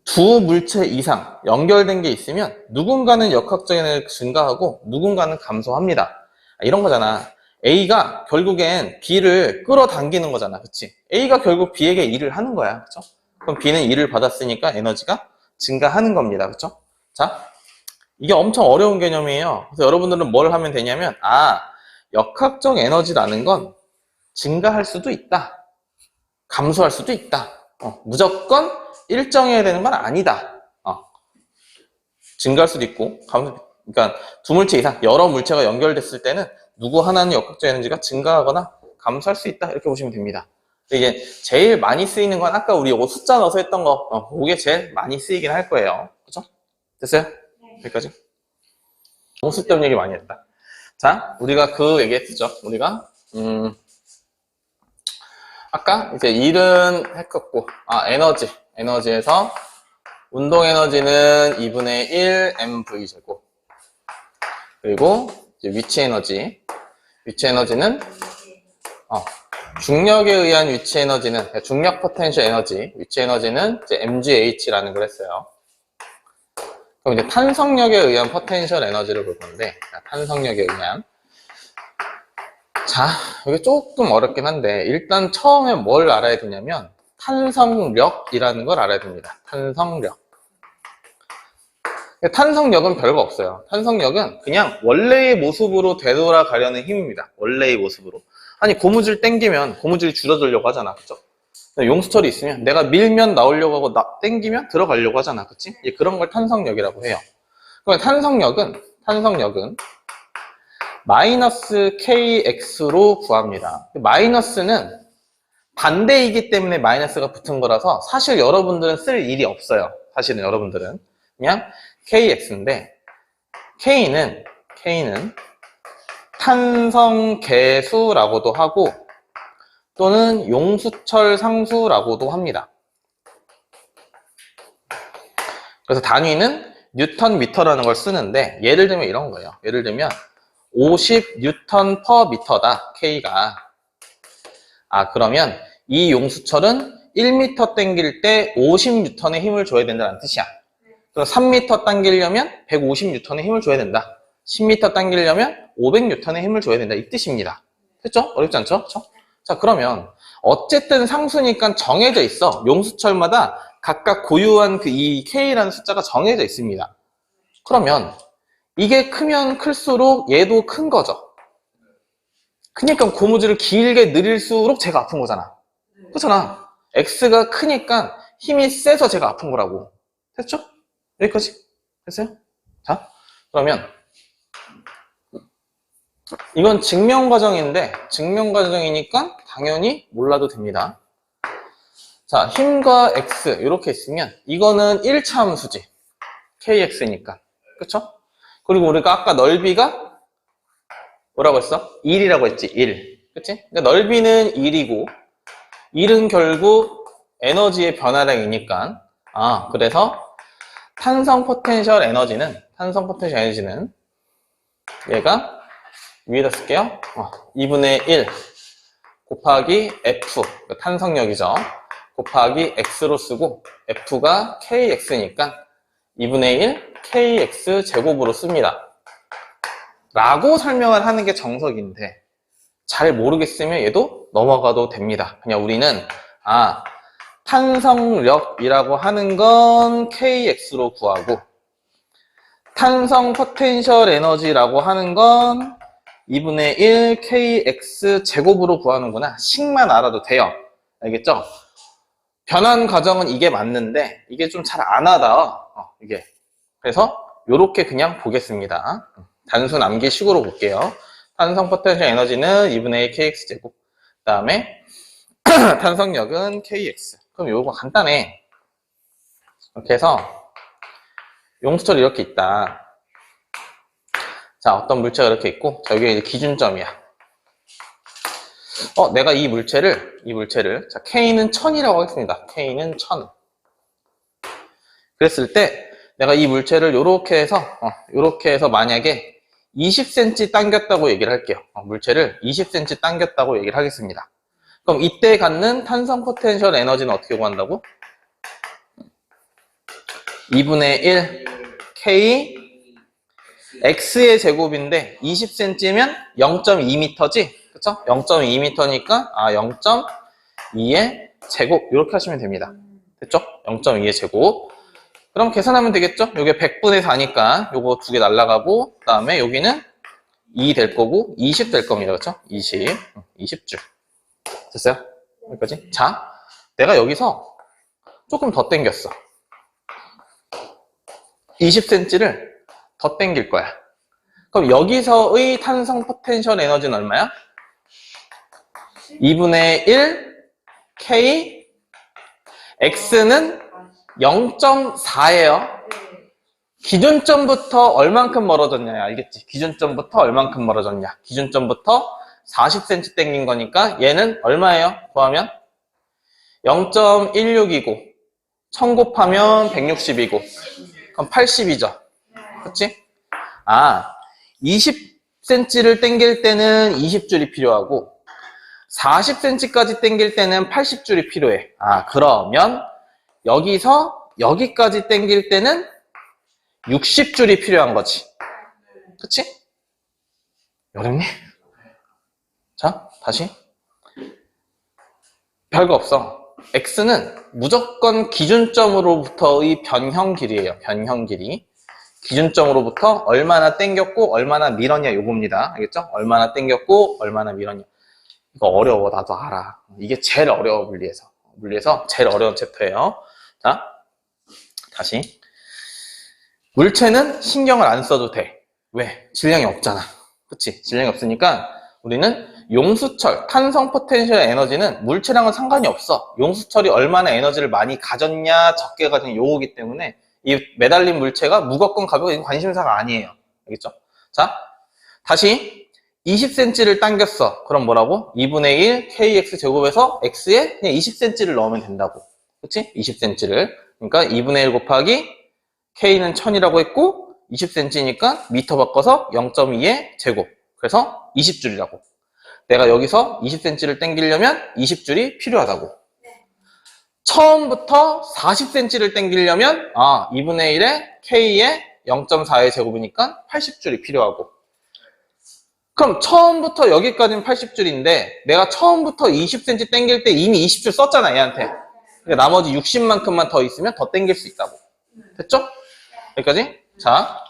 두 물체 이상 연결된 게 있으면 누군가는 역학적 에너지가 증가하고 누군가는 감소합니다. 이런 거잖아. A가 결국엔 B를 끌어당기는 거잖아. 그치? A가 결국 B에게 일을 하는 거야. 그쵸? 그럼 B는 일을 받았으니까 에너지가 증가하는 겁니다. 그쵸? 자, 이게 엄청 어려운 개념이에요. 그래서 여러분들은 뭘 하면 되냐면, 역학적 에너지라는 건 증가할 수도 있다. 감소할 수도 있다. 무조건 일정해야 되는 건 아니다. 증가할 수도 있고, 그러니까 두 물체 이상, 여러 물체가 연결됐을 때는 누구 하나는 역학적 에너지가 증가하거나 감소할 수 있다. 이렇게 보시면 됩니다. 이게 제일 많이 쓰이는 건 아까 우리 이거 숫자 넣어서 했던 거, 그게 제일 많이 쓰이긴 할 거예요. 그죠? 됐어요? 여기까지? 너무 쓸데없는 얘기 많이 했다. 자, 우리가 그 얘기했죠. 우리가, 아까 이제 일은 했었고, 에너지에서 운동 에너지는 2분의 1 mv제곱. 그리고 이제 위치 에너지는 중력에 의한 위치 에너지는 중력 포텐셜 에너지, 위치 에너지는 이제 mgh라는 걸 했어요. 그럼 이제 탄성력에 의한 포텐셜 에너지를 볼 건데, 탄성력에 의한. 자, 이게 조금 어렵긴 한데, 일단 처음에 뭘 알아야 되냐면, 탄성력이라는 걸 알아야 됩니다. 탄성력. 탄성력은 별거 없어요. 탄성력은 그냥 원래의 모습으로 되돌아가려는 힘입니다. 원래의 모습으로. 아니, 고무줄 당기면 고무줄이 줄어들려고 하잖아. 그쵸? 용수철이 있으면 내가 밀면 나오려고 하고 당기면 들어가려고 하잖아. 그치? 그런 걸 탄성력이라고 해요. 그럼 탄성력은 마이너스 kx로 구합니다. 마이너스는 반대이기 때문에 마이너스가 붙은 거라서 사실 여러분들은 쓸 일이 없어요. 사실은 여러분들은. 그냥 kx인데 k는 탄성계수라고도 하고 또는 용수철 상수라고도 합니다. 그래서 단위는 뉴턴 미터라는 걸 쓰는데 예를 들면 이런 거예요. 예를 들면 50 뉴턴 퍼 미터다. K가. 그러면 이 용수철은 1m 당길 때 50 뉴턴의 힘을 줘야 된다는 뜻이야. 그럼 3m 당기려면 150 뉴턴의 힘을 줘야 된다. 10m 당기려면 500 뉴턴의 힘을 줘야 된다. 이 뜻입니다. 됐죠? 어렵지 않죠? 그쵸? 자, 그러면 어쨌든 상수니까 정해져 있어. 용수철마다 각각 고유한 이 K라는 숫자가 정해져 있습니다. 그러면 이게 크면 클수록 얘도 큰 거죠. 그러니까 고무줄을 길게 늘릴수록 제가 아픈 거잖아. 그렇잖아. X가 크니까 힘이 세서 제가 아픈 거라고. 됐죠? 여기까지? 됐어요? 자, 그러면 이건 증명 과정인데 증명 과정이니까 당연히 몰라도 됩니다. 자, 힘과 X 이렇게 있으면 이거는 1차 함수지. KX니까. 그쵸? 그리고 우리가 아까 넓이가 뭐라고 했어? 1이라고 했지. 1. 그치? 그러니까 넓이는 1이고 1은 결국 에너지의 변화량이니까 그래서 탄성 포텐셜 에너지는 얘가 위에다 쓸게요. 2분의 1 곱하기 F, 탄성력이죠. 곱하기 X로 쓰고 F가 KX니까 2분의 1 KX 제곱으로 씁니다. 라고 설명을 하는 게 정석인데 잘 모르겠으면 얘도 넘어가도 됩니다. 그냥 우리는 탄성력이라고 하는 건 KX로 구하고 탄성 포텐셜 에너지라고 하는 건 2분의 1 KX 제곱으로 구하는구나. 식만 알아도 돼요. 알겠죠? 변환 과정은 이게 맞는데 이게 좀 잘 안 하다. 이게. 그래서 요렇게 그냥 보겠습니다. 단순 암기식으로 볼게요. 탄성 포텐셜 에너지는 2분의 1 KX 제곱. 그 다음에 탄성력은 KX. 그럼 요거 간단해. 이렇게 해서 용수철이 이렇게 있다. 자, 어떤 물체가 이렇게 있고, 자, 여기 이제 기준점이야. 내가 이 물체를, 자, K는 1000이라고 하겠습니다. K는 1000. 그랬을 때, 내가 이 물체를 요렇게 해서 만약에 20cm 당겼다고 얘기를 할게요. 물체를 20cm 당겼다고 얘기를 하겠습니다. 그럼 이때 갖는 탄성 포텐셜 에너지는 어떻게 구한다고? 2분의 1 K X의 제곱인데 20cm면 0.2m지? 그쵸? 0.2m니까 0.2의 제곱 이렇게 하시면 됩니다. 됐죠? 0.2의 제곱. 그럼 계산하면 되겠죠? 요게 100분의 4니까 요거 두 개 날라가고 그 다음에 여기는 2 될 거고 20 될 겁니다. 그쵸? 20줄. 됐어요? 여기까지. 자, 내가 여기서 조금 더 당겼어. 20cm를 더 당길 거야. 그럼 여기서의 탄성 포텐셜 에너지는 얼마야? 2분의 1 K X는 0.4예요. 기준점부터 얼만큼 멀어졌냐 알겠지? 기준점부터 얼만큼 멀어졌냐? 기준점부터 40cm 당긴 거니까 얘는 얼마예요? 구하면 0.16이고 1000 곱하면 160이고 그럼 80이죠. 그렇지? 20cm를 당길 때는 20줄이 필요하고 40cm까지 당길 때는 80줄이 필요해. 그러면 여기서 여기까지 당길 때는 60줄이 필요한 거지. 그치? 어렵니? 자, 다시. 별거 없어. X는 무조건 기준점으로부터의 변형 길이에요. 변형 길이. 기준점으로부터 얼마나 당겼고 얼마나 밀었냐 요겁니다. 알겠죠? 얼마나 당겼고 얼마나 밀었냐. 이거 어려워. 나도 알아. 이게 제일 어려워. 물리에서. 물리에서 제일 어려운 챕터예요. 자, 다시. 물체는 신경을 안 써도 돼. 왜? 질량이 없잖아. 그치? 질량이 없으니까 우리는 용수철, 탄성 포텐셜 에너지는 물체랑은 상관이 없어. 용수철이 얼마나 에너지를 많이 가졌냐, 적게 가졌냐, 요거기 때문에 이 매달린 물체가 무겁건 가볍건 관심사가 아니에요. 알겠죠? 자, 다시 20cm를 당겼어. 그럼 뭐라고? 2분의 1 kx 제곱에서 x에 그냥 20cm를 넣으면 된다고. 그치? 20cm를. 그러니까 2분의 1 곱하기 k는 1000이라고 했고 20cm니까 미터 바꿔서 0.2의 제곱. 그래서 20줄이라고. 내가 여기서 20cm를 당기려면 20줄이 필요하다고. 처음부터 40cm를 당기려면 2분의 1에 k의 0.4의 제곱이니까 80줄이 필요하고. 그럼 처음부터 여기까지는 80줄인데 내가 처음부터 20cm 당길 때 이미 20줄 썼잖아 얘한테. 그러니까 나머지 60만큼만 더 있으면 더 당길 수 있다고. 됐죠? 여기까지? 자,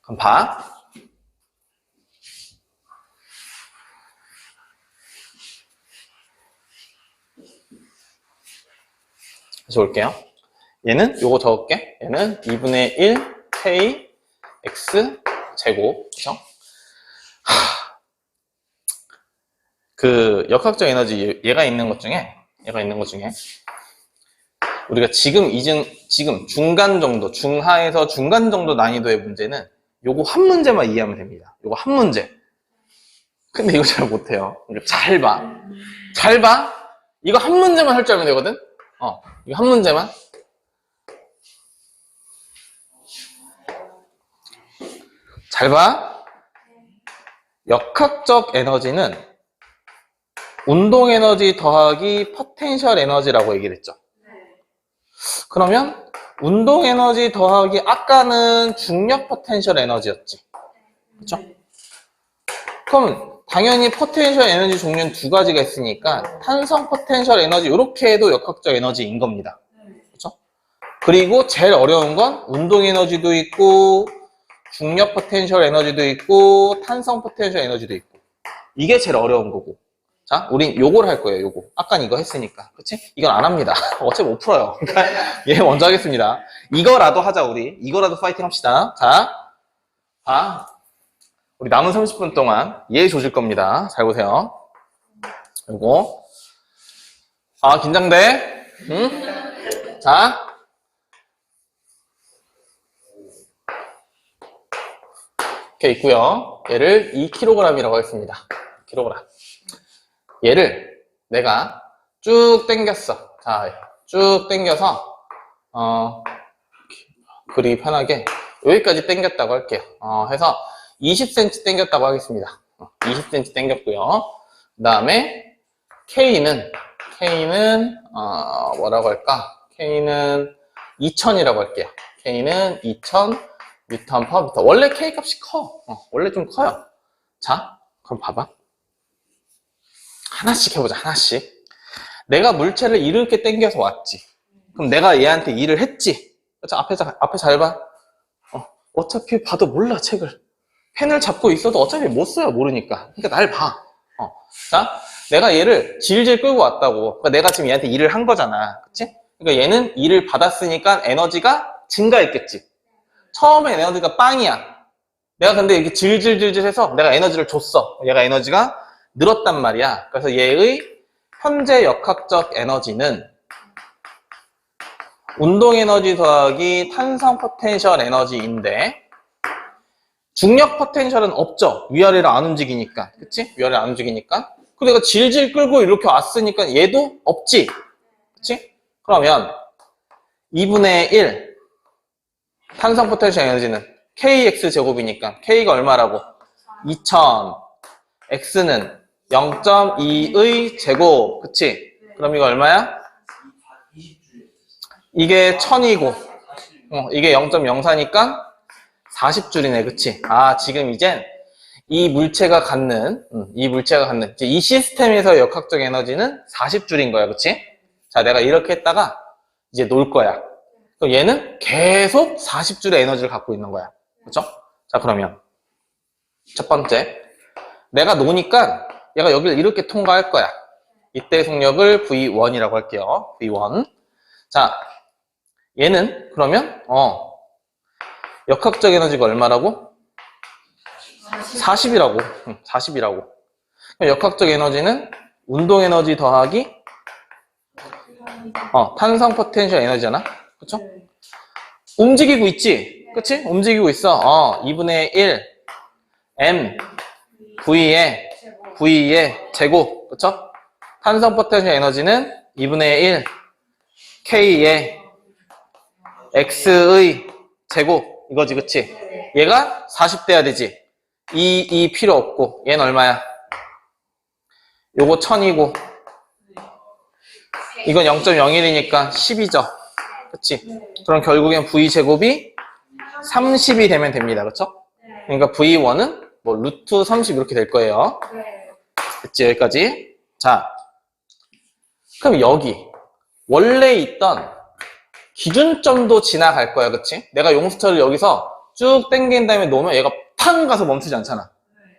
그럼 봐. 다시 올게요. 얘는 요거 적을게. 얘는 2분의 1 k x 제곱. 그죠? 그 역학적 에너지 얘가 있는 것 중에 우리가 지금 중간 정도, 중하에서 중간 정도 난이도의 문제는 요거 한 문제만 이해하면 됩니다. 요거 한 문제. 근데 이거 잘 못해요. 그러니까 잘 봐. 잘 봐. 이거 한 문제만 할 줄 알면 되거든? 이거 한 문제만. 잘 봐. 역학적 에너지는 운동 에너지 더하기 포텐셜 에너지라고 얘기를 했죠. 그러면 운동 에너지 더하기 아까는 중력 포텐셜 에너지였지. 그렇죠? 그럼 당연히 포텐셜 에너지 종류는 두 가지가 있으니까 탄성 포텐셜 에너지 이렇게 해도 역학적 에너지인 겁니다. 그렇죠? 그리고 제일 어려운 건 운동 에너지도 있고 중력 포텐셜 에너지도 있고 탄성 포텐셜 에너지도 있고 이게 제일 어려운 거고. 자, 우린 요걸 할 거예요, 요거. 아깐 이거 했으니까. 그치? 이건 안 합니다. 어차피 못 풀어요. 그러니까 얘 먼저 하겠습니다. 이거라도 하자, 우리. 이거라도 파이팅 합시다. 자, 우리 남은 30분 동안 얘 조질 겁니다. 잘 보세요. 요거. 아, 긴장돼? 응? 자. 이렇게 있고요. 얘를 2kg이라고 하겠습니다. 2kg. 얘를 내가 쭉 당겼어. 자, 쭉 당겨서 그리기 편하게 여기까지 당겼다고 할게요. 해서 20cm 당겼다고 하겠습니다. 20cm 당겼고요. 그 다음에 K는 뭐라고 할까? K는 2000이라고 할게요. K는 2000 뉴턴 퍼 미터. 원래 K 값이 커. 원래 좀 커요. 자, 그럼 봐봐. 하나씩 해보자, 하나씩. 내가 물체를 이렇게 당겨서 왔지. 그럼 내가 얘한테 일을 했지. 자, 앞에 잘 봐. 어차피 봐도 몰라, 책을. 펜을 잡고 있어도 어차피 못 써요, 모르니까. 그러니까 날 봐. 자, 내가 얘를 질질 끌고 왔다고. 그러니까 내가 지금 얘한테 일을 한 거잖아. 그치? 그러니까 얘는 일을 받았으니까 에너지가 증가했겠지. 처음에 에너지가 빵이야. 내가 근데 이렇게 질질질질 해서 내가 에너지를 줬어. 얘가 에너지가 늘었단 말이야. 그래서 얘의 현재 역학적 에너지는 운동 에너지 더하기 탄성 포텐셜 에너지인데 중력 포텐셜은 없죠. 위아래로 안 움직이니까. 그치? 위아래로 안 움직이니까. 그리고 내가 질질 끌고 이렇게 왔으니까 얘도 없지. 그치? 그러면 2분의 1 탄성 포텐셜 에너지는 kx 제곱이니까 k가 얼마라고? 2000 x는 0.2의 제곱. 그치? 그럼 이거 얼마야? 이게 1000이고 이게 0.04니까 40줄이네. 그치? 아, 지금 이젠 이 물체가 갖는 이제 이 시스템에서 역학적 에너지는 40줄인 거야. 그치? 자, 내가 이렇게 했다가 이제 놓을 거야. 그럼 얘는 계속 40줄의 에너지를 갖고 있는 거야. 그렇죠? 자, 그러면 첫 번째, 내가 놓으니까 얘가 여기를 이렇게 통과할 거야. 이때의 속력을 V1이라고 할게요. V1. 자, 얘는 그러면 역학적 에너지가 얼마라고? 40이라고. 40이라고. 역학적 에너지는 운동 에너지 더하기 탄성 포텐셜 에너지잖아. 그쵸? 움직이고 있지? 그치? 움직이고 있어. 2분의 1 M V의 제곱. 그쵸? 탄성 포텐셜 에너지는 2분의 1 K의 X의 제곱. 이거지, 그치? 얘가 40 돼야 되지? 이 필요 없고. 얘는 얼마야? 요거 1000이고. 이건 0.01이니까 10이죠. 그치? 그럼 결국엔 V제곱이 30이 되면 됩니다. 그쵸? 그러니까 V1은 뭐 루트 30 이렇게 될 거예요. 그치? 여기까지. 자, 그럼 여기 원래 있던 기준점도 지나갈 거야. 그치? 내가 용수철을 여기서 쭉 당긴 다음에 놓으면 얘가 팡 가서 멈추지 않잖아.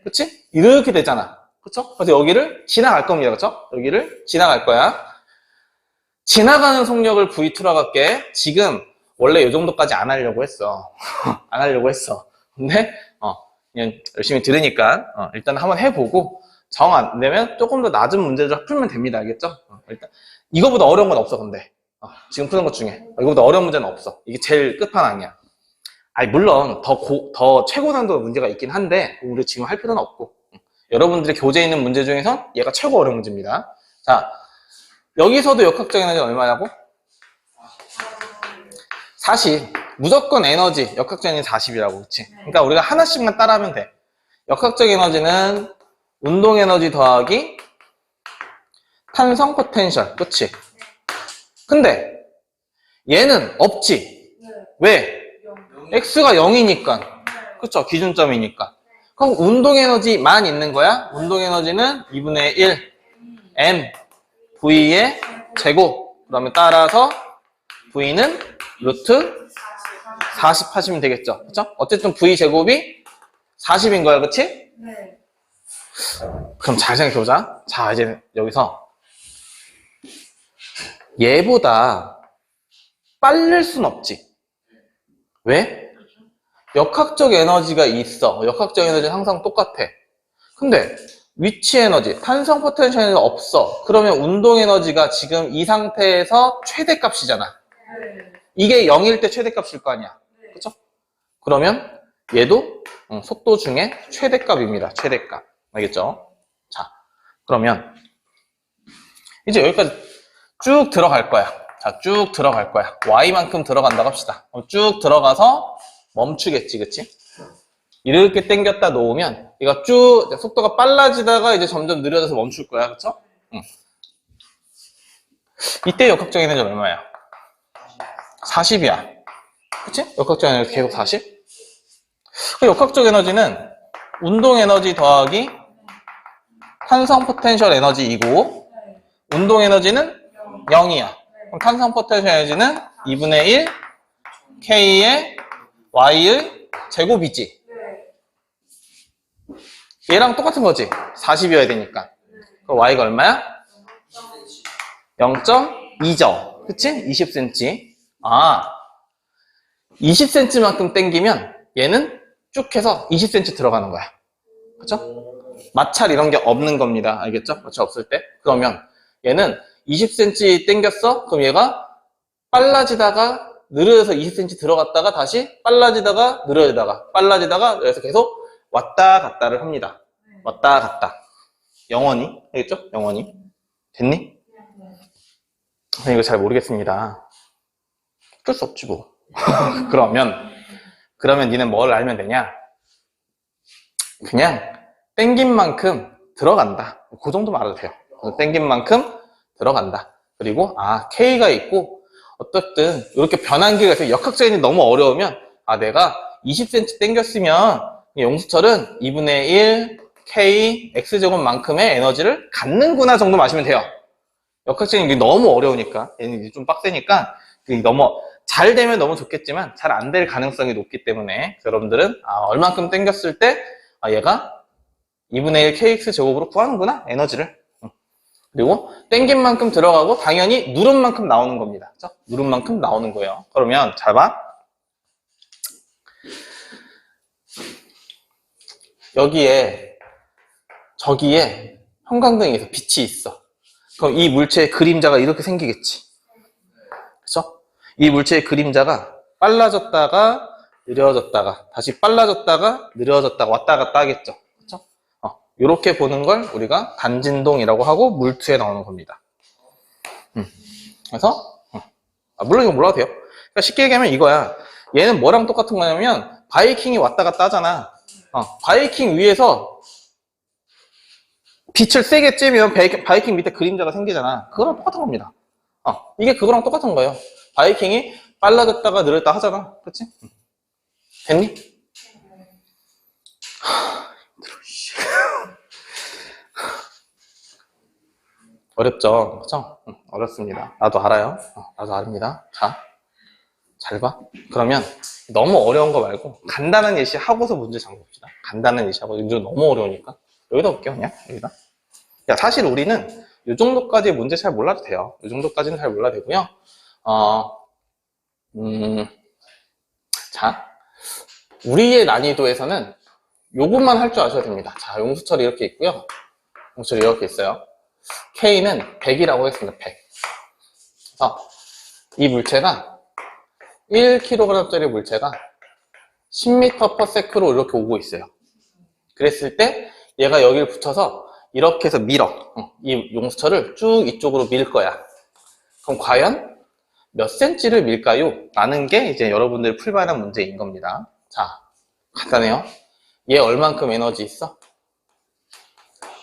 그치? 이렇게 되잖아. 그쵸? 그래서 여기를 지나갈 겁니다. 그쵸? 여기를 지나갈 거야. 지나가는 속력을 V2라고 할게. 지금 원래 이 정도까지 안 하려고 했어. 안 하려고 했어. 근데 그냥 열심히 들으니까 일단 한번 해보고 정 안 되면 조금 더 낮은 문제를 풀면 됩니다. 알겠죠? 일단 이거보다 어려운 건 없어. 근데 지금 푸는 것 중에 이거보다 어려운 문제는 없어. 이게 제일 끝판왕이야. 아니 물론 더 최고 난도 문제가 있긴 한데 우리 지금 할 필요는 없고 여러분들의 교재에 있는 문제 중에선 얘가 최고 어려운 문제입니다. 자, 여기서도 역학적 에너지는 얼마냐고? 40. 무조건 에너지, 역학적 에너지 40이라고, 그치? 그러니까 우리가 하나씩만 따라하면 돼. 역학적 에너지는 운동 에너지 더하기 탄성 포텐셜, 그치? 근데 얘는 없지. 왜? X가 0이니까. 그쵸? 기준점이니까. 그럼 운동 에너지만 있는 거야? 운동 에너지는 2분의 1 M V의 제곱. 그러면 따라서 V는 루트 40 하시면 되겠죠. 그쵸? 어쨌든 V 제곱이 40인 거야. 그치? 네. 그럼 잘 생각해보자. 자, 이제 여기서 얘보다 빠를 순 없지. 왜? 역학적 에너지가 있어. 역학적 에너지는 항상 똑같아. 근데 위치 에너지, 탄성 포텐셜 에너지가 없어. 그러면 운동 에너지가 지금 이 상태에서 최대값이잖아. 이게 0일 때 최대값일 거 아니야. 그쵸? 그러면 얘도 속도 중에 최대값입니다. 최대값. 알겠죠? 자, 그러면 이제 여기까지 쭉 들어갈 거야. 자, 쭉 들어갈 거야. y만큼 들어간다고 합시다. 그럼 쭉 들어가서 멈추겠지, 그치? 이렇게 당겼다 놓으면 얘가 쭉 속도가 빨라지다가 이제 점점 느려져서 멈출 거야, 그쵸? 이때 역학적 에너지는 얼마야? 40이야. 그치? 역학적 에너지 계속 40? 그 역학적 에너지는 운동 에너지 더하기 탄성 포텐셜 에너지이고 운동 에너지는 0이야. 그럼 탄성 포텐셜 에너지는 2분의 1 K의 Y의 제곱이지. 얘랑 똑같은 거지. 40이어야 되니까. 그럼 Y가 얼마야? 0.2죠. 그치? 20cm. 아, 20cm만큼 당기면 얘는 쭉 해서 20cm 들어가는 거야. 그쵸? 마찰 이런 게 없는 겁니다. 알겠죠? 마찰 없을 때. 그러면 얘는 20cm 당겼어? 그럼 얘가 빨라지다가 느려져서 20cm 들어갔다가 다시 빨라지다가 느려지다가 빨라지다가 그래서 계속 왔다 갔다를 합니다. 왔다 갔다. 영원히. 알겠죠? 영원히. 됐니? 저는 이거 잘 모르겠습니다. 어쩔 수 없지 뭐. 그러면 니는 뭘 알면 되냐? 그냥 땡긴 만큼 들어간다. 그 정도만 알아도 돼요. 땡긴 만큼 들어간다. 그리고 K가 있고 어떻든 이렇게 변환기가 있어요. 역학적인 게 너무 어려우면 내가 20cm 땡겼으면 용수철은 2분의 1 K X제곱만큼의 에너지를 갖는구나 정도 마시면 돼요. 역학적인 게 너무 어려우니까 얘는 이제 좀 빡세니까 너무 잘 되면 너무 좋겠지만 잘 안 될 가능성이 높기 때문에 여러분들은 얼만큼 땡겼을 때 얘가 2분의 1 KX 제곱으로 구하는구나 에너지를. 그리고 땡긴 만큼 들어가고 당연히 누른 만큼 나오는 겁니다. 그렇죠? 누른 만큼 나오는 거예요. 그러면 잘 봐. 여기에 저기에 형광등에서 빛이 있어. 그럼 이 물체의 그림자가 이렇게 생기겠지. 그렇죠? 이 물체의 그림자가 빨라졌다가 느려졌다가 다시 빨라졌다가 느려졌다가 왔다 갔다 하겠죠. 그렇죠? 이렇게 보는 걸 우리가 간진동이라고 하고 물투에 나오는 겁니다. 그래서 물론 이거 몰라도 돼요. 그러니까 쉽게 얘기하면 이거야. 얘는 뭐랑 똑같은 거냐면 바이킹이 왔다 갔다 하잖아. 바이킹 위에서 빛을 세게 쬐면 바이킹 밑에 그림자가 생기잖아. 그거랑 똑같은 겁니다. 이게 그거랑 똑같은 거예요. 바이킹이 빨라졌다가 느렸다 하잖아. 그렇지? 됐니? 힘들어. 어렵죠? 그렇죠? 어렵습니다. 나도 알아요. 나도 압니다. 자, 잘 봐. 그러면 너무 어려운 거 말고 간단한 예시 하고서 문제 잠봅시다. 간단한 예시 하고 문제 너무 어려우니까 여기다 볼게요. 그냥 여기다. 사실 우리는 이 정도까지 문제 잘 몰라도 돼요. 이 정도까지는 잘 몰라도 되고요. 자, 우리의 난이도에서는 요것만 할 줄 아셔야 됩니다. 자, 용수철이 이렇게 있고요. 용수철이 이렇게 있어요. K는 100이라고 했습니다. 100. 그래서 이 물체가 1kg짜리 물체가 10m/s로 이렇게 오고 있어요. 그랬을 때 얘가 여기를 붙여서 이렇게 해서 밀어. 이 용수철을 쭉 이쪽으로 밀 거야. 그럼 과연 몇 cm를 밀까요? 라는 게 이제 여러분들 풀만한 문제인 겁니다. 자, 간단해요. 얘 얼만큼 에너지 있어?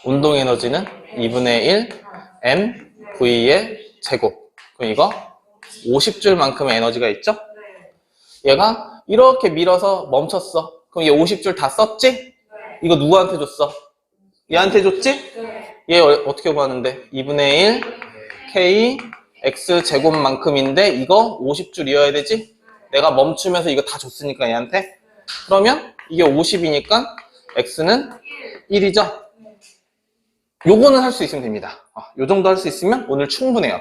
운동 에너지는 2분의 1 mv의 제곱. 그럼 이거 50줄만큼의 에너지가 있죠? 얘가 이렇게 밀어서 멈췄어. 그럼 얘 50줄 다 썼지? 이거 누구한테 줬어? 얘한테 줬지? 얘 어떻게 구하는데? 2분의 1 k x 제곱만큼인데 이거 50줄이어야 되지? 내가 멈추면서 이거 다 줬으니까 얘한테. 그러면 이게 50이니까 x는 1이죠? 요거는 할 수 있으면 됩니다. 요 정도 할 수 있으면 오늘 충분해요.